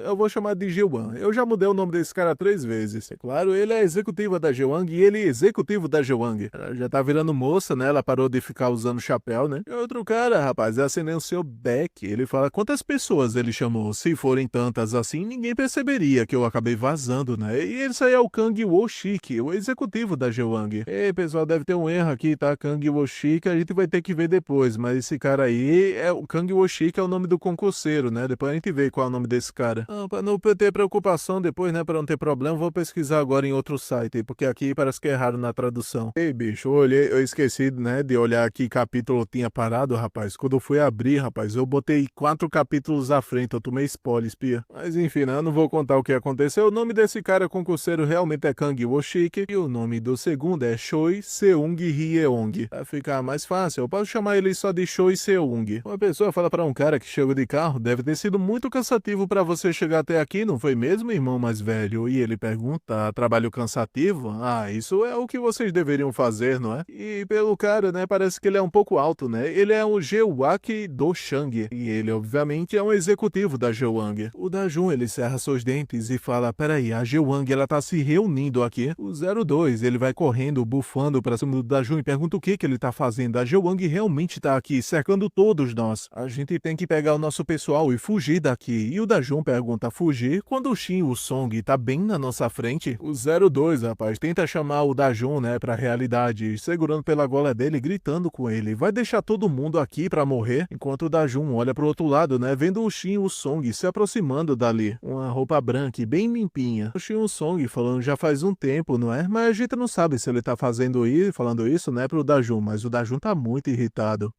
Eu vou chamar de Jiwan. Eu já mudei o nome desse cara 3 vezes. É claro, ele é executiva da Jewang e ele é executivo da Jewang. Ela já tá virando moça, né? Ela parou de ficar usando chapéu, né? E outro cara, rapaz, é assim, o seu Beck. Ele fala: quantas pessoas ele chamou? Se forem tantas assim, ninguém perceberia que eu acabei vazando, né? E esse aí é o Kang Wo-shik, o executivo da Jewang. Ei, pessoal, deve ter um erro aqui, tá? Kang Wo-shik, a gente vai ter que ver depois, mas esse cara aí é o Kang Wo-shik, é o nome do concurseiro, né? Depois a gente vê qual é o nome desse cara. Ah, pra não ter preocupação depois, né? Pra não ter problema, vou pesquisar agora em outro site, porque aqui parece que é errado na tradução. Ei, bicho, eu esqueci, né, de olhar que capítulo eu tinha parado, rapaz. Quando eu fui abrir, rapaz, eu botei 4 capítulos à frente, eu tomei spoiler, espia. Mas enfim, né? Eu não vou contar o que aconteceu. O nome desse cara concurseiro realmente é Kang Wo-shik, e o nome do segundo é Choi Seung-hyeong. Pra ficar mais fácil, eu posso chamar ele só de Choi Seung. Uma pessoa fala pra um cara que chegou de carro: deve ter sido muito cansativo pra você chegar até aqui, não foi mesmo, irmão mais velho? E ele pergunta: trabalho cansativo? Ah, isso é o que vocês deveriam fazer, não é? E pelo cara, né, parece que ele é um pouco alto, né? Ele é um Jewak do Shang, e ele obviamente é um executivo da Jewang. O Dajun, ele cerra seus dentes e fala: peraí, a Jewang, ela tá se reunindo aqui? O 02, ele vai correndo, bufando pra cima do Dajun e pergunta o que ele tá fazendo. A Jewang realmente tá aqui, cercando todos nós. A gente tem que pegar o nosso pessoal e fugir daqui. E o Dajun pergunta: fugir? Quando o Shin Woo-song tá bem na nossa frente? O 02, rapaz, tenta chamar o Dajun, né, pra realidade, segurando pela gola dele, gritando com ele: vai deixar todo mundo aqui pra morrer? Enquanto o Dajun olha pro outro lado, né, vendo o Shin Woo-song se aproximando dali. Uma roupa branca e bem limpinha. O Shin Woo-song falando: já faz um tempo, não é? Mas a gente não sabe se ele tá fazendo ele falando isso, né, pro Dajun, mas o Dajun tá muito irritado.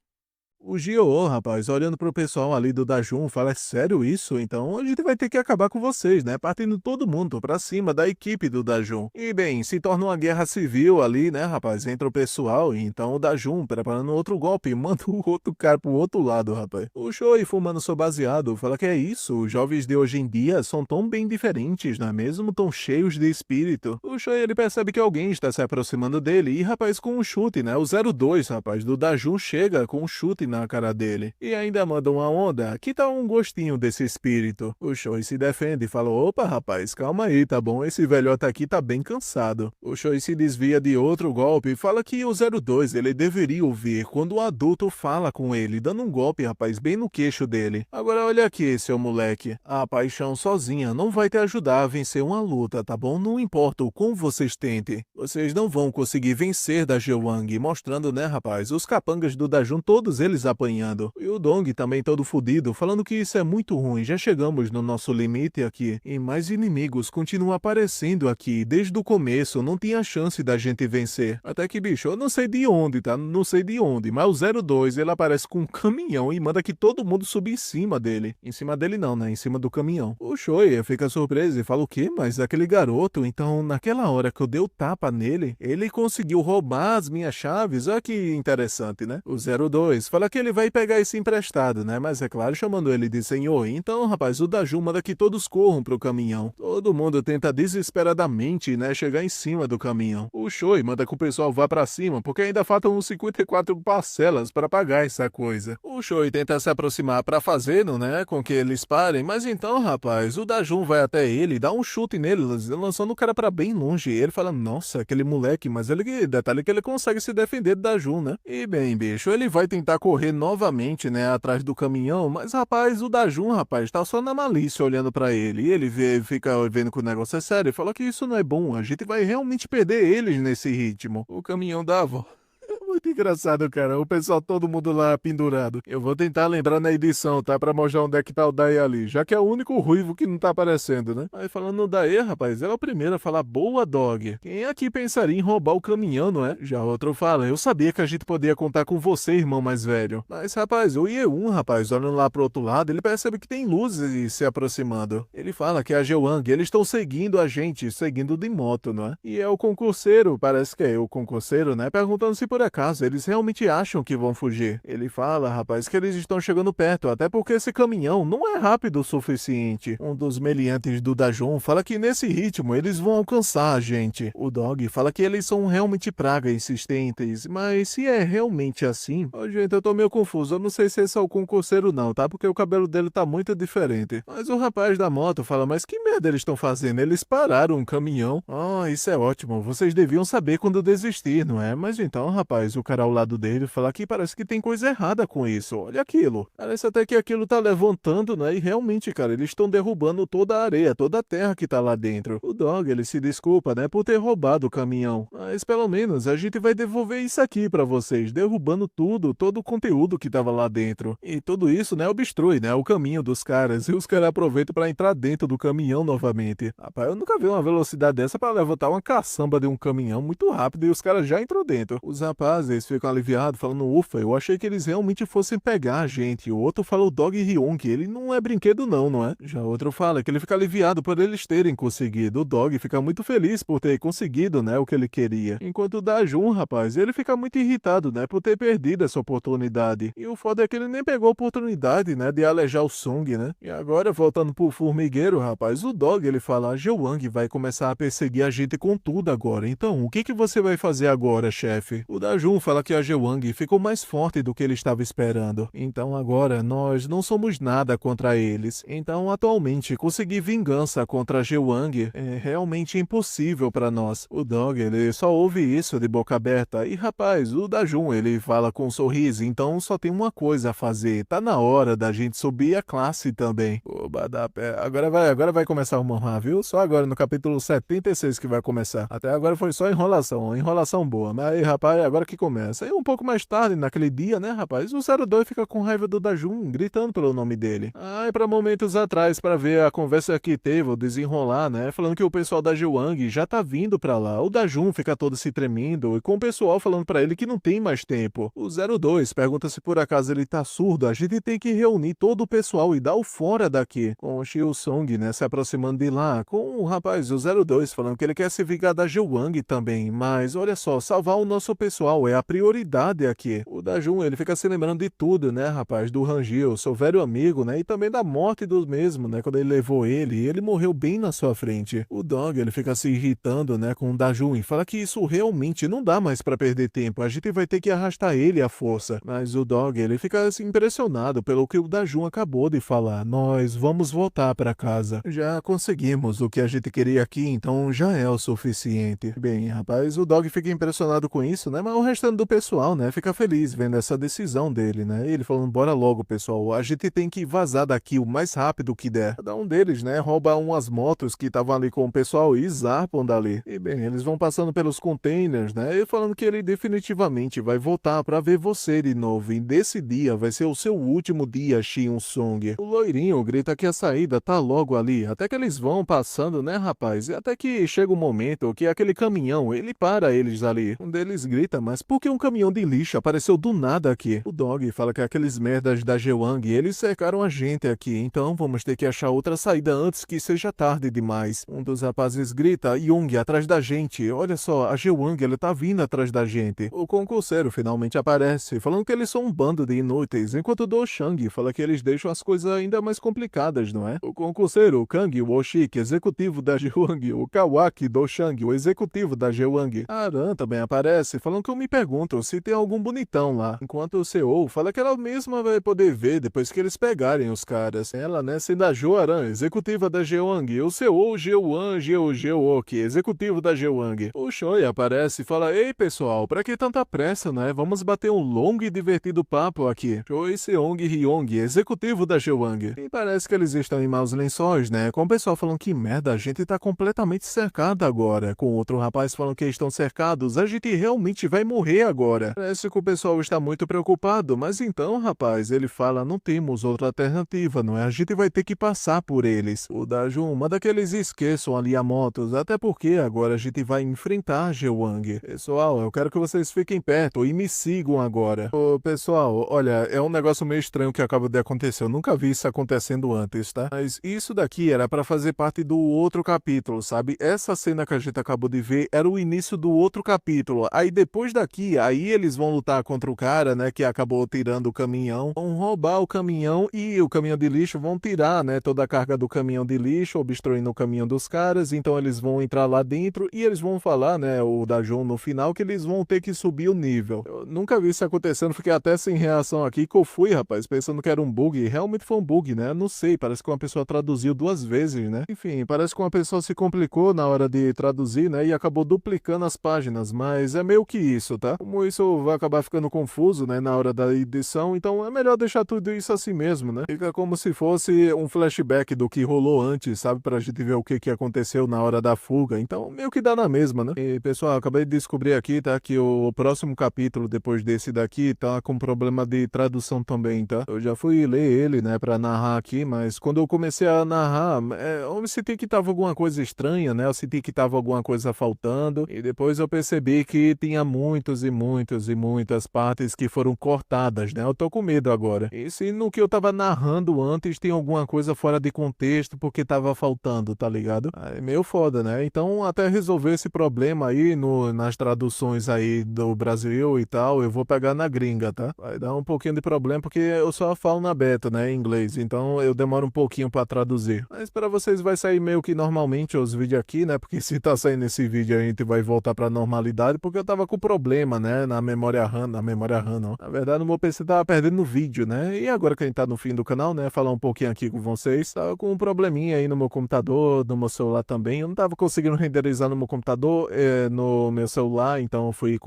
O Gio, rapaz, olhando pro pessoal ali do Dajun, fala: é sério isso? Então a gente vai ter que acabar com vocês, né? Partindo todo mundo pra cima da equipe do Dajun. E bem, se torna uma guerra civil ali, né, rapaz? Entra o pessoal, e então o Dajun, preparando outro golpe, manda o outro cara pro outro lado, rapaz. O Choi, fumando seu baseado, fala que é isso, os jovens de hoje em dia são tão bem diferentes, não é mesmo? Tão cheios de espírito. O Choi, ele percebe que alguém está se aproximando dele, e rapaz, com um chute, né? O 02, rapaz, do Dajun chega com um chute na cara dele. E ainda manda uma onda. Que tal um gostinho desse espírito? O Choi se defende e fala: opa, rapaz, calma aí, tá bom? Esse velhote aqui tá bem cansado. O Choi se desvia de outro golpe e fala que o 02 ele deveria ouvir quando o adulto fala com ele, dando um golpe, rapaz, bem no queixo dele. Agora olha aqui, seu moleque. A paixão sozinha não vai te ajudar a vencer uma luta, tá bom? Não importa o como vocês tentem. Vocês não vão conseguir vencer da Jewang, mostrando, né, rapaz, os capangas do Dajun, todos eles apanhando. E o Dong também todo fudido, falando que isso é muito ruim, já chegamos no nosso limite aqui. E mais inimigos continuam aparecendo aqui, desde o começo, não tinha chance da gente vencer. Até que, bicho, eu não sei de onde, tá? Não sei de onde, mas o 02, ele aparece com um caminhão e manda que todo mundo suba em cima dele. Em cima dele não, né? Em cima do caminhão. O Choi fica surpreso e fala: o quê? Mas aquele garoto, então, naquela hora que eu dei o tapa nele, ele conseguiu roubar as minhas chaves? Olha que interessante, né? O 02 fala que ele vai pegar esse emprestado, né? Mas é claro, chamando ele de senhor. Então, rapaz, o Dajun manda que todos corram pro caminhão. Todo mundo tenta desesperadamente, né, chegar em cima do caminhão. O Choi manda que o pessoal vá pra cima, porque ainda faltam uns 54 parcelas para pagar essa coisa. O Choi tenta se aproximar pra fazendo, né, com que eles parem, mas então, rapaz, o Dajun vai até ele, dá um chute nele, lançando o cara pra bem longe. Ele fala: nossa, aquele moleque, mas ele, detalhe que ele consegue se defender do Dajun, né? E bem, bicho, ele vai tentar correr novamente, né, atrás do caminhão, mas rapaz, o Dajun, rapaz, tá só na malícia olhando pra ele. E ele fica vendo que o negócio é sério e fala que isso não é bom, a gente vai realmente perder eles nesse ritmo. O caminhão dá a volta. Muito engraçado, cara. O pessoal, todo mundo lá pendurado. Eu vou tentar lembrar na edição, tá? Pra mostrar onde é que tá o Dae ali. Já que é o único ruivo que não tá aparecendo, né? Aí falando no Dae, rapaz, ele é o primeiro a falar: boa, dog. Quem aqui pensaria em roubar o caminhão, não é? Já outro fala: eu sabia que a gente podia contar com você, irmão mais velho. Mas, rapaz, o Ye-un, rapaz, olhando lá pro outro lado, ele percebe que tem luzes se aproximando. Ele fala que a Jewang, eles estão seguindo a gente, seguindo de moto, não é? E é o concurseiro, parece que é o concurseiro, né? Perguntando se por acaso eles realmente acham que vão fugir. Ele fala, rapaz, que eles estão chegando perto, até porque esse caminhão não é rápido o suficiente. Um dos meliantes do Dajun fala que nesse ritmo eles vão alcançar a gente. O Dog fala que eles são realmente praga insistentes, mas se é realmente assim... Ô, gente, eu tô meio confuso, eu não sei se esse é o concurseiro não, tá? Porque o cabelo dele tá muito diferente. Mas o rapaz da moto fala: mas que merda eles estão fazendo? Eles pararam um caminhão. Ah, isso é ótimo, vocês deviam saber quando desistir, não é? Mas então, rapaz, o cara ao lado dele fala que parece que tem coisa errada com isso. Olha aquilo. Parece até que aquilo tá levantando, né? E realmente, cara, eles estão derrubando toda a areia, toda a terra que tá lá dentro. O Dog, ele se desculpa, né, por ter roubado o caminhão. Mas pelo menos a gente vai devolver isso aqui pra vocês, derrubando tudo, todo o conteúdo que tava lá dentro. E tudo isso, né, obstrui, né, o caminho dos caras. E os caras aproveitam pra entrar dentro do caminhão novamente. Rapaz, eu nunca vi uma velocidade dessa pra levantar uma caçamba de um caminhão muito rápido e os caras já entrou dentro. Os rapazes ficam aliviados, falando: ufa, eu achei que eles realmente fossem pegar a gente. O outro fala: o Dog Hyun, que ele não é brinquedo não, não é? Já outro fala que ele fica aliviado por eles terem conseguido. O Dog fica muito feliz por ter conseguido, né, o que ele queria. Enquanto o Dajun, rapaz, ele fica muito irritado, né, por ter perdido essa oportunidade. E o foda é que ele nem pegou a oportunidade, né, de alejar o Song, né? E agora, voltando pro formigueiro, rapaz, o Dog, ele fala: a Jewang vai começar a perseguir a gente com tudo agora. Então, o que você vai fazer agora, chefe? O Dajun fala que a Jewang ficou mais forte do que ele estava esperando. Então agora nós não somos nada contra eles. Então atualmente conseguir vingança contra a Jewang é realmente impossível para nós. O Dog, ele só ouve isso de boca aberta. E rapaz, o Dajun, ele fala com um sorriso: então só tem uma coisa a fazer. Tá na hora da gente subir a classe também. Oba, dá pé. Agora vai começar o manhwa, viu? Só agora no capítulo 76 que vai começar. Até agora foi só enrolação boa. Mas aí, rapaz, agora que começa. E um pouco mais tarde, naquele dia, né, rapaz, o 02 fica com raiva do Dajun, gritando pelo nome dele. Aí pra momentos atrás, pra ver a conversa que teve, o desenrolar, né, falando que o pessoal da Jiwang já tá vindo pra lá. O Dajun fica todo se tremendo e com o pessoal falando pra ele que não tem mais tempo. O 02 pergunta se por acaso ele tá surdo, a gente tem que reunir todo o pessoal e dar o fora daqui. Com o Xiu Song, né, se aproximando de lá, com o rapaz, o 02, falando que ele quer se vingar da Jiwang também, mas olha só, salvar o nosso pessoal é a prioridade aqui. O Dajun, ele fica se lembrando de tudo, né, rapaz, do Rangil, seu velho amigo, né, e também da morte do mesmo, né, quando ele levou ele, e ele morreu bem na sua frente. O Dog, ele fica se irritando, né, com o Dajun e fala que isso realmente não dá mais pra perder tempo, a gente vai ter que arrastar ele à força. Mas o Dog, ele fica assim, impressionado pelo que o Dajun acabou de falar. Nós vamos voltar pra casa. Já conseguimos o que a gente queria aqui, então já é o suficiente. Bem, rapaz, o Dog fica impressionado com isso, né, mas o restante do pessoal, né, fica feliz vendo essa decisão dele, né, ele falando, bora logo, pessoal, a gente tem que vazar daqui o mais rápido que der. Cada um deles, né, rouba umas motos que estavam ali com o pessoal e zarpam dali. E bem, eles vão passando pelos containers, né, e falando que ele definitivamente vai voltar pra ver você de novo, e desse dia vai ser o seu último dia, Xiun Song. O loirinho grita que a saída tá logo ali, até que eles vão passando, né, rapaz, e até que chega um momento que aquele caminhão, ele para eles ali. Um deles grita, mas por que um caminhão de lixo apareceu do nada aqui? O Dog fala que aqueles merdas da Jiwang, eles cercaram a gente aqui, então vamos ter que achar outra saída antes que seja tarde demais. Um dos rapazes grita, Young, atrás da gente, olha só, a Jiwang, ela tá vindo atrás da gente. O concurseiro finalmente aparece, falando que eles são um bando de inúteis, enquanto o Do Shang fala que eles deixam as coisas ainda mais complicadas, não é? O concurseiro, o Kang Woshik, executivo da Jiwang, o Kawaki Do Shang, o executivo da Jiwang. A Aran também aparece, falando que eu me pergunto se tem algum bonitão lá, enquanto o Seo fala que ela mesma vai poder ver depois que eles pegarem os caras. Ela, né, sendo a Jo Aran, executiva da Jiwang, o Seo Geook, executivo da Jiwang. O Choi aparece e fala, ei pessoal, pra que tanta pressa, né? Vamos bater um longo e divertido papo aqui. Choi Seong Hyong, executivo da Jiwang. E parece que eles estão em maus lençóis, né? Com o pessoal falando que merda, a gente tá completamente cercado agora. Com outro rapaz falando que estão cercados, a gente realmente vai morrer agora. Parece que o pessoal está muito preocupado, mas então, rapaz, ele fala, não temos outra alternativa, não é? A gente vai ter que passar por eles. O Dajun manda que eles esqueçam ali a motos, até porque agora a gente vai enfrentar a Jiwang. Pessoal, eu quero que vocês fiquem perto e me sigam agora. Ô, pessoal, olha, é um negócio meio estranho que acaba de acontecer. Eu nunca vi isso acontecendo antes, tá? Mas isso daqui era pra fazer parte do outro capítulo, sabe? Essa cena que a gente acabou de ver era o início do outro capítulo. Aí depois daqui, aí eles vão lutar contra o cara, né, que acabou tirando o caminhão. Vão roubar o caminhão e o caminhão de lixo vão tirar, né, toda a carga do caminhão de lixo, obstruindo o caminhão dos caras. Então eles vão entrar lá dentro e eles vão falar, né, o Dajun no final, que eles vão ter que subir o nível. Eu nunca vi isso acontecendo, fiquei até sem reação aqui, que eu fui, rapaz, pensando que era um bug. E realmente foi um bug, né? Não sei, parece que uma pessoa traduziu 2 vezes, né? Enfim, parece que uma pessoa se complicou na hora de traduzir, né? E acabou duplicando as páginas, mas é meio que isso, tá? Como isso vai acabar ficando confuso, né? Na hora da edição, então é melhor deixar tudo isso assim mesmo, né? Fica como se fosse um flashback do que rolou antes, sabe? Pra gente ver o que aconteceu na hora da fuga. Então, meio que dá na mesma, né? E, pessoal, acabei de descobrir aqui, tá? Que o próximo capítulo, depois desse daqui, tá com problema de tradução também, tá? Eu já fui ler ele, né? Pra narrar aqui, mas quando eu comecei a narrar, eu senti que tava alguma coisa estranha, né? Eu senti que tava alguma coisa faltando. E depois eu percebi que tinha muitas partes que foram cortadas, né? Eu tô com medo agora. E se no que eu tava narrando antes tem alguma coisa fora de contexto porque tava faltando, tá ligado? É meio foda, né? Então, até resolver esse problema aí nas traduções aí do Brasil e tal, eu vou pegar na gringa, tá? Vai dar um pouquinho de problema porque eu só falo na beta, né, em inglês. Então, eu demoro um pouquinho pra traduzir. Mas para vocês vai sair meio que normalmente os vídeos aqui, né? Porque se tá saindo esse vídeo a gente vai voltar pra normalidade porque eu tava com problema, né, na memória RAM não. Na verdade, o meu PC tava perdendo vídeo, né? E agora que a gente tá no fim do canal, né, falar um pouquinho aqui com vocês, tava com um probleminha aí no meu computador, no meu celular também. Eu não tava conseguindo renderizar no meu computador, no meu celular, então eu fui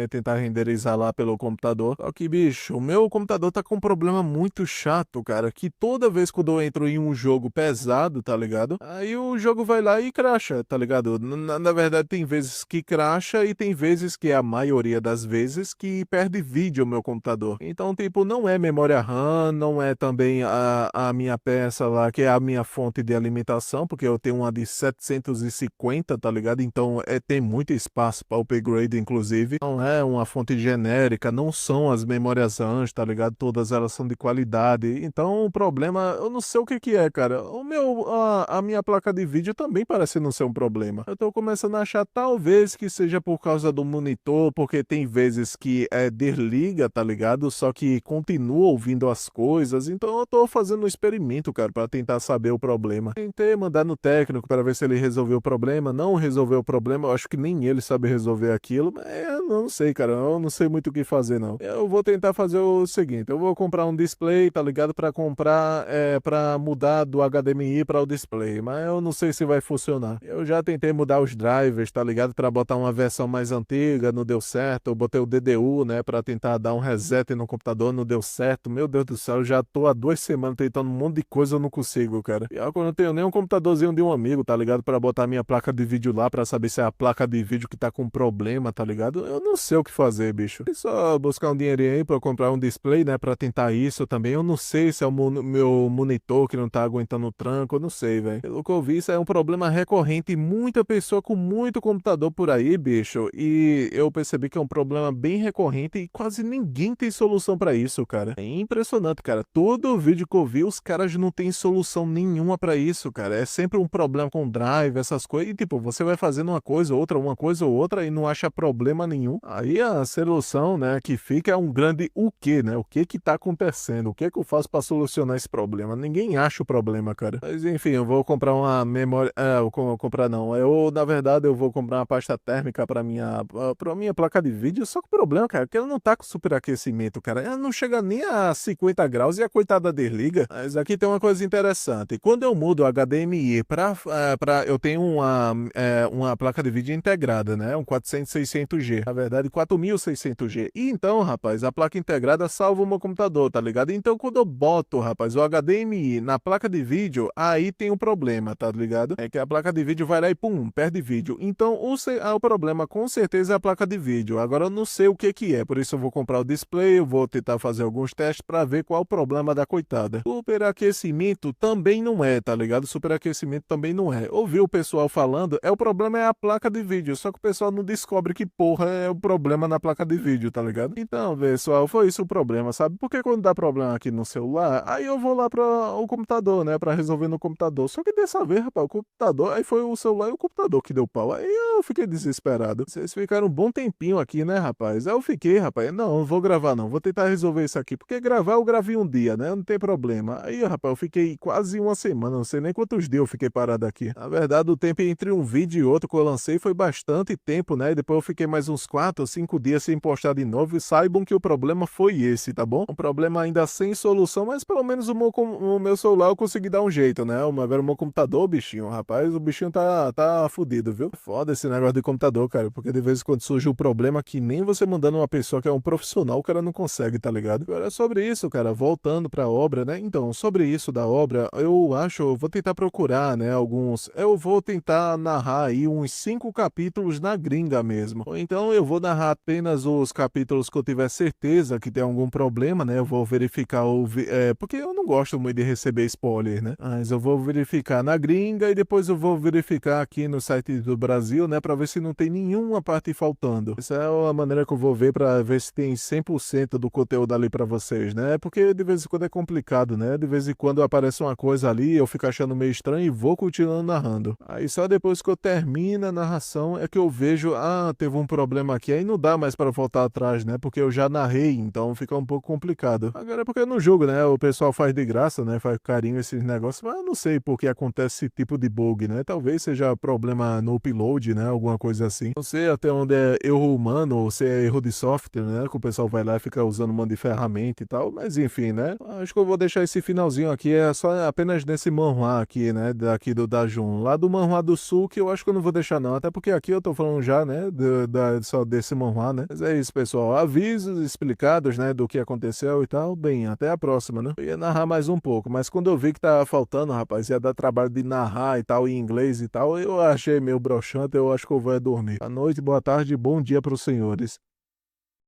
tentar renderizar lá pelo computador. Só que, bicho, o meu computador tá com um problema muito chato, cara, que toda vez que eu entro em um jogo pesado, tá ligado? Aí o jogo vai lá e crasha, tá ligado? Na verdade, tem vezes que crasha e tem vezes que a maioria maioria das vezes, que perde vídeo no meu computador. Então, tipo, não é memória RAM, não é também a minha peça lá, que é a minha fonte de alimentação, porque eu tenho uma de 750, tá ligado? Então, tem muito espaço para upgrade, inclusive. Não é uma fonte genérica, não são as memórias RAM, tá ligado? Todas elas são de qualidade. Então, o problema, eu não sei o que que é, cara. A minha placa de vídeo também parece não ser um problema. Eu tô começando a achar talvez que seja por causa do monitor, porque tem vezes que desliga, tá ligado? Só que continua ouvindo as coisas. Então eu tô fazendo um experimento, cara, para tentar saber o problema. Tentei mandar no técnico para ver se ele resolveu o problema. Não resolveu o problema. Eu acho que nem ele sabe resolver aquilo. Mas eu não sei, cara. Eu não sei muito o que fazer, não. Eu vou tentar fazer o seguinte: eu vou comprar um display, tá ligado? Para comprar, para mudar do HDMI para o display. Mas eu não sei se vai funcionar. Eu já tentei mudar os drivers, tá ligado? Para botar uma versão mais antiga, não deu certo. Eu botei o DDU, né, para tentar dar um reset no computador, não deu certo. Meu Deus do céu, eu já tô há 2 semanas tentando um monte de coisa, eu não consigo, cara. Pior que eu não tenho nem um computadorzinho de um amigo, tá ligado? Para botar minha placa de vídeo lá, para saber se é a placa de vídeo que tá com problema, tá ligado? Eu não sei o que fazer, bicho. É só buscar um dinheirinho aí para comprar um display, né, para tentar isso também. Eu não sei se é o meu monitor que não tá aguentando o tranco, eu não sei, velho. Pelo que eu vi, isso é um problema recorrente e muita pessoa com muito computador por aí, bicho. E eu percebi que é um problema bem recorrente e quase ninguém tem solução pra isso, cara. É impressionante, cara. Todo vídeo que eu vi, os caras não têm solução nenhuma pra isso, cara. É sempre um problema com drive, essas coisas. E tipo, você vai fazendo uma coisa ou outra e não acha problema nenhum. Aí a solução, né, que fica é um grande o quê, né? O que que tá acontecendo? O que que eu faço pra solucionar esse problema? Ninguém acha o problema, cara. Mas enfim, eu vou comprar uma memória. Comprar não. Na verdade, eu vou comprar uma pasta térmica pra minha placa de vídeo. Só que o problema, cara, é que ela não tá com superaquecimento, cara. Ela não chega nem a 50 graus e a coitada desliga. Mas aqui tem uma coisa interessante. Quando eu mudo o HDMI eu tenho uma placa de vídeo integrada, né? Um 4600G. Na verdade, 4600G. E então, rapaz, a placa integrada salva o meu computador, tá ligado? Então, quando eu boto, rapaz, o HDMI na placa de vídeo, aí tem um problema, tá ligado? É que a placa de vídeo vai lá e pum, perde vídeo. Então, o problema com certeza é a placa de vídeo. Agora eu não sei o que que é, por isso eu vou comprar o display, eu vou tentar fazer alguns testes pra ver qual é o problema da coitada. Superaquecimento também não é, tá ligado? Superaquecimento também não é. Ouvi o pessoal falando, o problema é a placa de vídeo, só que o pessoal não descobre que porra é o problema na placa de vídeo, tá ligado? Então, pessoal, foi isso o problema, sabe? Porque quando dá problema aqui no celular, aí eu vou lá para o computador, né, pra resolver no computador. Só que dessa vez, rapaz, o computador, aí foi o celular e o computador que deu pau. Aí eu fiquei desesperado. Vocês ficaram um bom tempinho aqui, né, rapaz? Aí eu fiquei, rapaz, não vou gravar não, vou tentar resolver isso aqui, porque gravar eu gravei um dia, né, não tem problema. Aí, rapaz, eu fiquei quase uma semana, não sei nem quantos dias eu fiquei parado aqui. Na verdade, o tempo entre um vídeo e outro que eu lancei foi bastante tempo, né, e depois eu fiquei mais uns 4 ou 5 dias sem postar de novo e saibam que o problema foi esse, tá bom? Um problema ainda sem solução, mas pelo menos o meu celular eu consegui dar um jeito, né? Agora o meu computador, bichinho, rapaz, o bichinho tá fudido, viu? Foda esse negócio de computador, cara, porque de vez em quando surge um problema que nem você mandando uma pessoa que é um profissional, o cara não consegue, tá ligado? Agora sobre isso, cara, voltando pra obra, né? Então, sobre isso da obra, eu vou tentar procurar, né, eu vou tentar narrar aí uns 5 capítulos na gringa mesmo. Ou então eu vou narrar apenas os capítulos que eu tiver certeza que tem algum problema, né? Eu vou verificar porque eu não gosto muito de receber spoiler, né? Mas eu vou verificar na gringa e depois eu vou verificar aqui no site do Brasil, né, para ver se não tem nenhuma parte faltando. Essa é a maneira que eu vou ver para ver se tem 100% do conteúdo ali para vocês, né? Porque de vez em quando é complicado, né? De vez em quando aparece uma coisa ali, eu fico achando meio estranho e vou continuando narrando. Aí só depois que eu termino a narração é que eu vejo, teve um problema aqui, aí não dá mais para voltar atrás, né? Porque eu já narrei, então fica um pouco complicado. Agora é porque eu não jogo, né? O pessoal faz de graça, né? Faz carinho esses negócios, mas eu não sei por que acontece esse tipo de bug, né? Talvez seja problema no upload, né? Alguma coisa assim. Não sei até onde é erro humano ou se é erro de software, né? Que o pessoal vai lá e fica usando um monte de ferramenta e tal, mas enfim, né? Acho que eu vou deixar esse finalzinho aqui, é só apenas nesse manhwa aqui, né? Daqui do Dajun. Lá do manhwa do sul, que eu acho que eu não vou deixar não, até porque aqui eu tô falando já, né? Só desse manhwa, né? Mas é isso, pessoal. Avisos explicados, né? Do que aconteceu e tal. Bem, até a próxima, né? Eu ia narrar mais um pouco, mas quando eu vi que tava faltando, rapaz, ia dar trabalho de narrar e tal, em inglês e tal, eu achei meio broxante, eu acho que eu vou dormir. Boa noite, boa tarde, bom dia pros senhores.